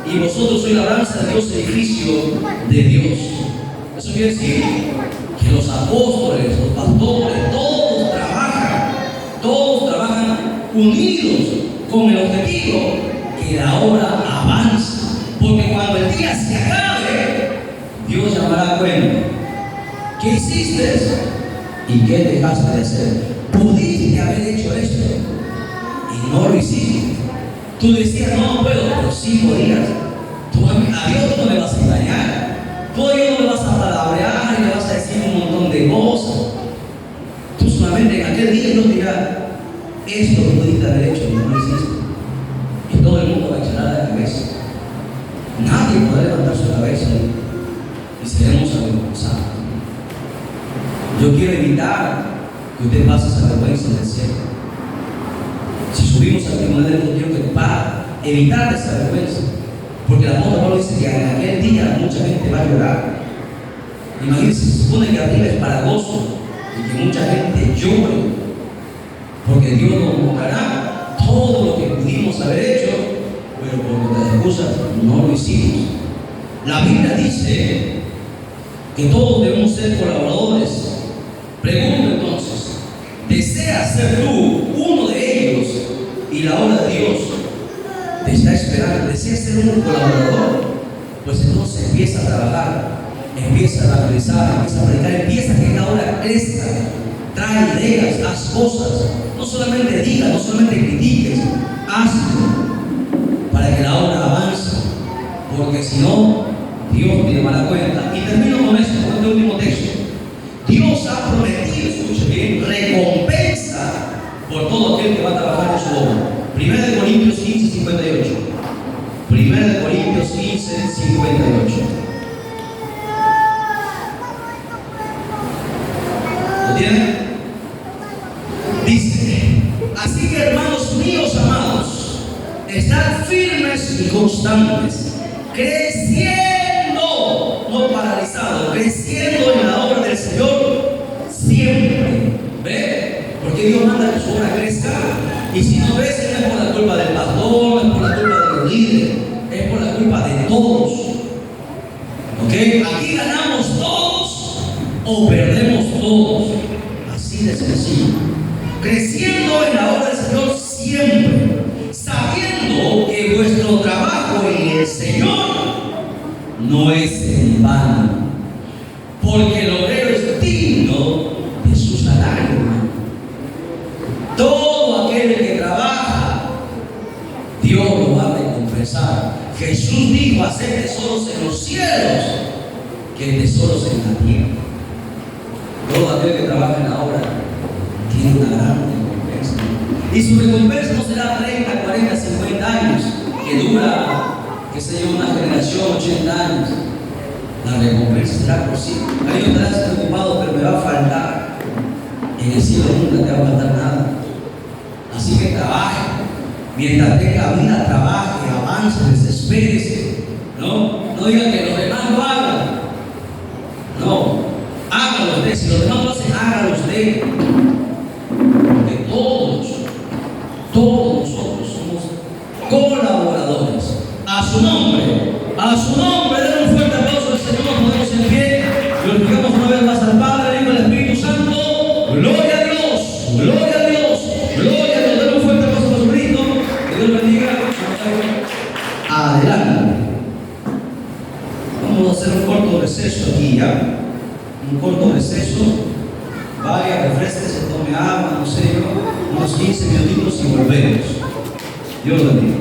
Y vosotros sois labranza de Dios, edificio de Dios. Eso quiere decir que los apóstoles, los pastores, todos trabajan unidos con el objetivo que la obra avance. Porque cuando el día se acabe, Dios llamará cuenta. ¿Qué hiciste? ¿Y qué dejaste de hacer? Pudiste haber hecho esto y no lo hiciste. Tú decías, no puedo, pero sí podías. Tú a Dios no le vas a engañar. Tú a Dios no le vas a palabrear y le vas a decir un montón de cosas. Tú solamente en aquel día Dios dirá, esto lo pudiste haber hecho y no lo hiciste. Y todo el mundo va a echar la cabeza. Nadie podrá levantar su cabeza y seremos avergonzados. Yo quiero evitar que usted pase esa vergüenza en el cielo. Si subimos al tribunal de Dios, quiero que para evitar esa vergüenza. Porque el apóstol Pablo dice que en aquel día mucha gente va a llorar. Imagínense, se supone que arriba es para gozo y que mucha gente llore. Porque Dios nos mostrará todo lo que pudimos haber hecho, pero por nuestras excusas no lo hicimos. La Biblia dice que todos debemos ser colaboradores. Pregunto entonces, ¿deseas ser tú uno de ellos y la obra de Dios te está esperando? ¿Deseas ser un colaborador? Pues entonces empieza a trabajar, empieza a evangelizar, empieza a predicar, empieza a que la obra crezca. Trae ideas, haz cosas. No solamente digas, no solamente critiques, hazlo para que la obra avance. Porque si no, Dios te llamará cuenta. Y termino con esto, con este último texto. Dios ha prometido, escuche bien, recompensa por todo aquel que va a trabajar en su obra. 1 Corintios 15:58. 1 Corintios 15:58. ¿Lo tienen? Dice, así que hermanos míos amados, estad firmes y constantes, creciendo, no paralizados, creciendo en la obra del Señor siempre. ¿Ve? Porque Dios manda que su obra crezca. Y si no crece, no es por la culpa del pastor, no es por la culpa de los líderes, es por la culpa de todos. ¿Ok? Aquí ganamos todos o perdemos todos. Así de sencillo. Creciendo en la obra del Señor siempre, sabiendo que vuestro trabajo en el Señor no es en vano, porque el obrero es digno de su salario. Todo aquel que trabaja, Dios lo va a recompensar. Jesús dijo: hacer tesoros en los cielos que tesoros en la tierra. Todo aquel que trabaja en la obra tiene una gran recompensa. Y su recompensa no será 30, 40, 50 años, que dura, que se lleva una generación, 80 años. La recompensa será por siempre. Ahí no estarás preocupado, pero me va a faltar. En el cielo nunca te va a faltar nada. Así que trabaje. Mientras tenga vida, trabaje, avance, desespérese. No diga que los demás lo hagan. No, hágalo usted. Si los demás lo hacen, hágalo usted. Porque todos nosotros somos colaboradores. A su nombre, den un fuerte aplauso al Señor. Nos ponemos en pie. Glorificamos una vez más al Padre, al Hijo y al Espíritu Santo. Gloria a Dios, gloria a Dios, gloria a Dios. Den un fuerte aplauso a Jesucristo. Que Dios bendiga. Adelante. Vamos a hacer un corto receso aquí ya. Un corto receso. Vaya, refresquese, tome agua, no sé yo, unos 15 minutitos y volvemos. Dios bendiga.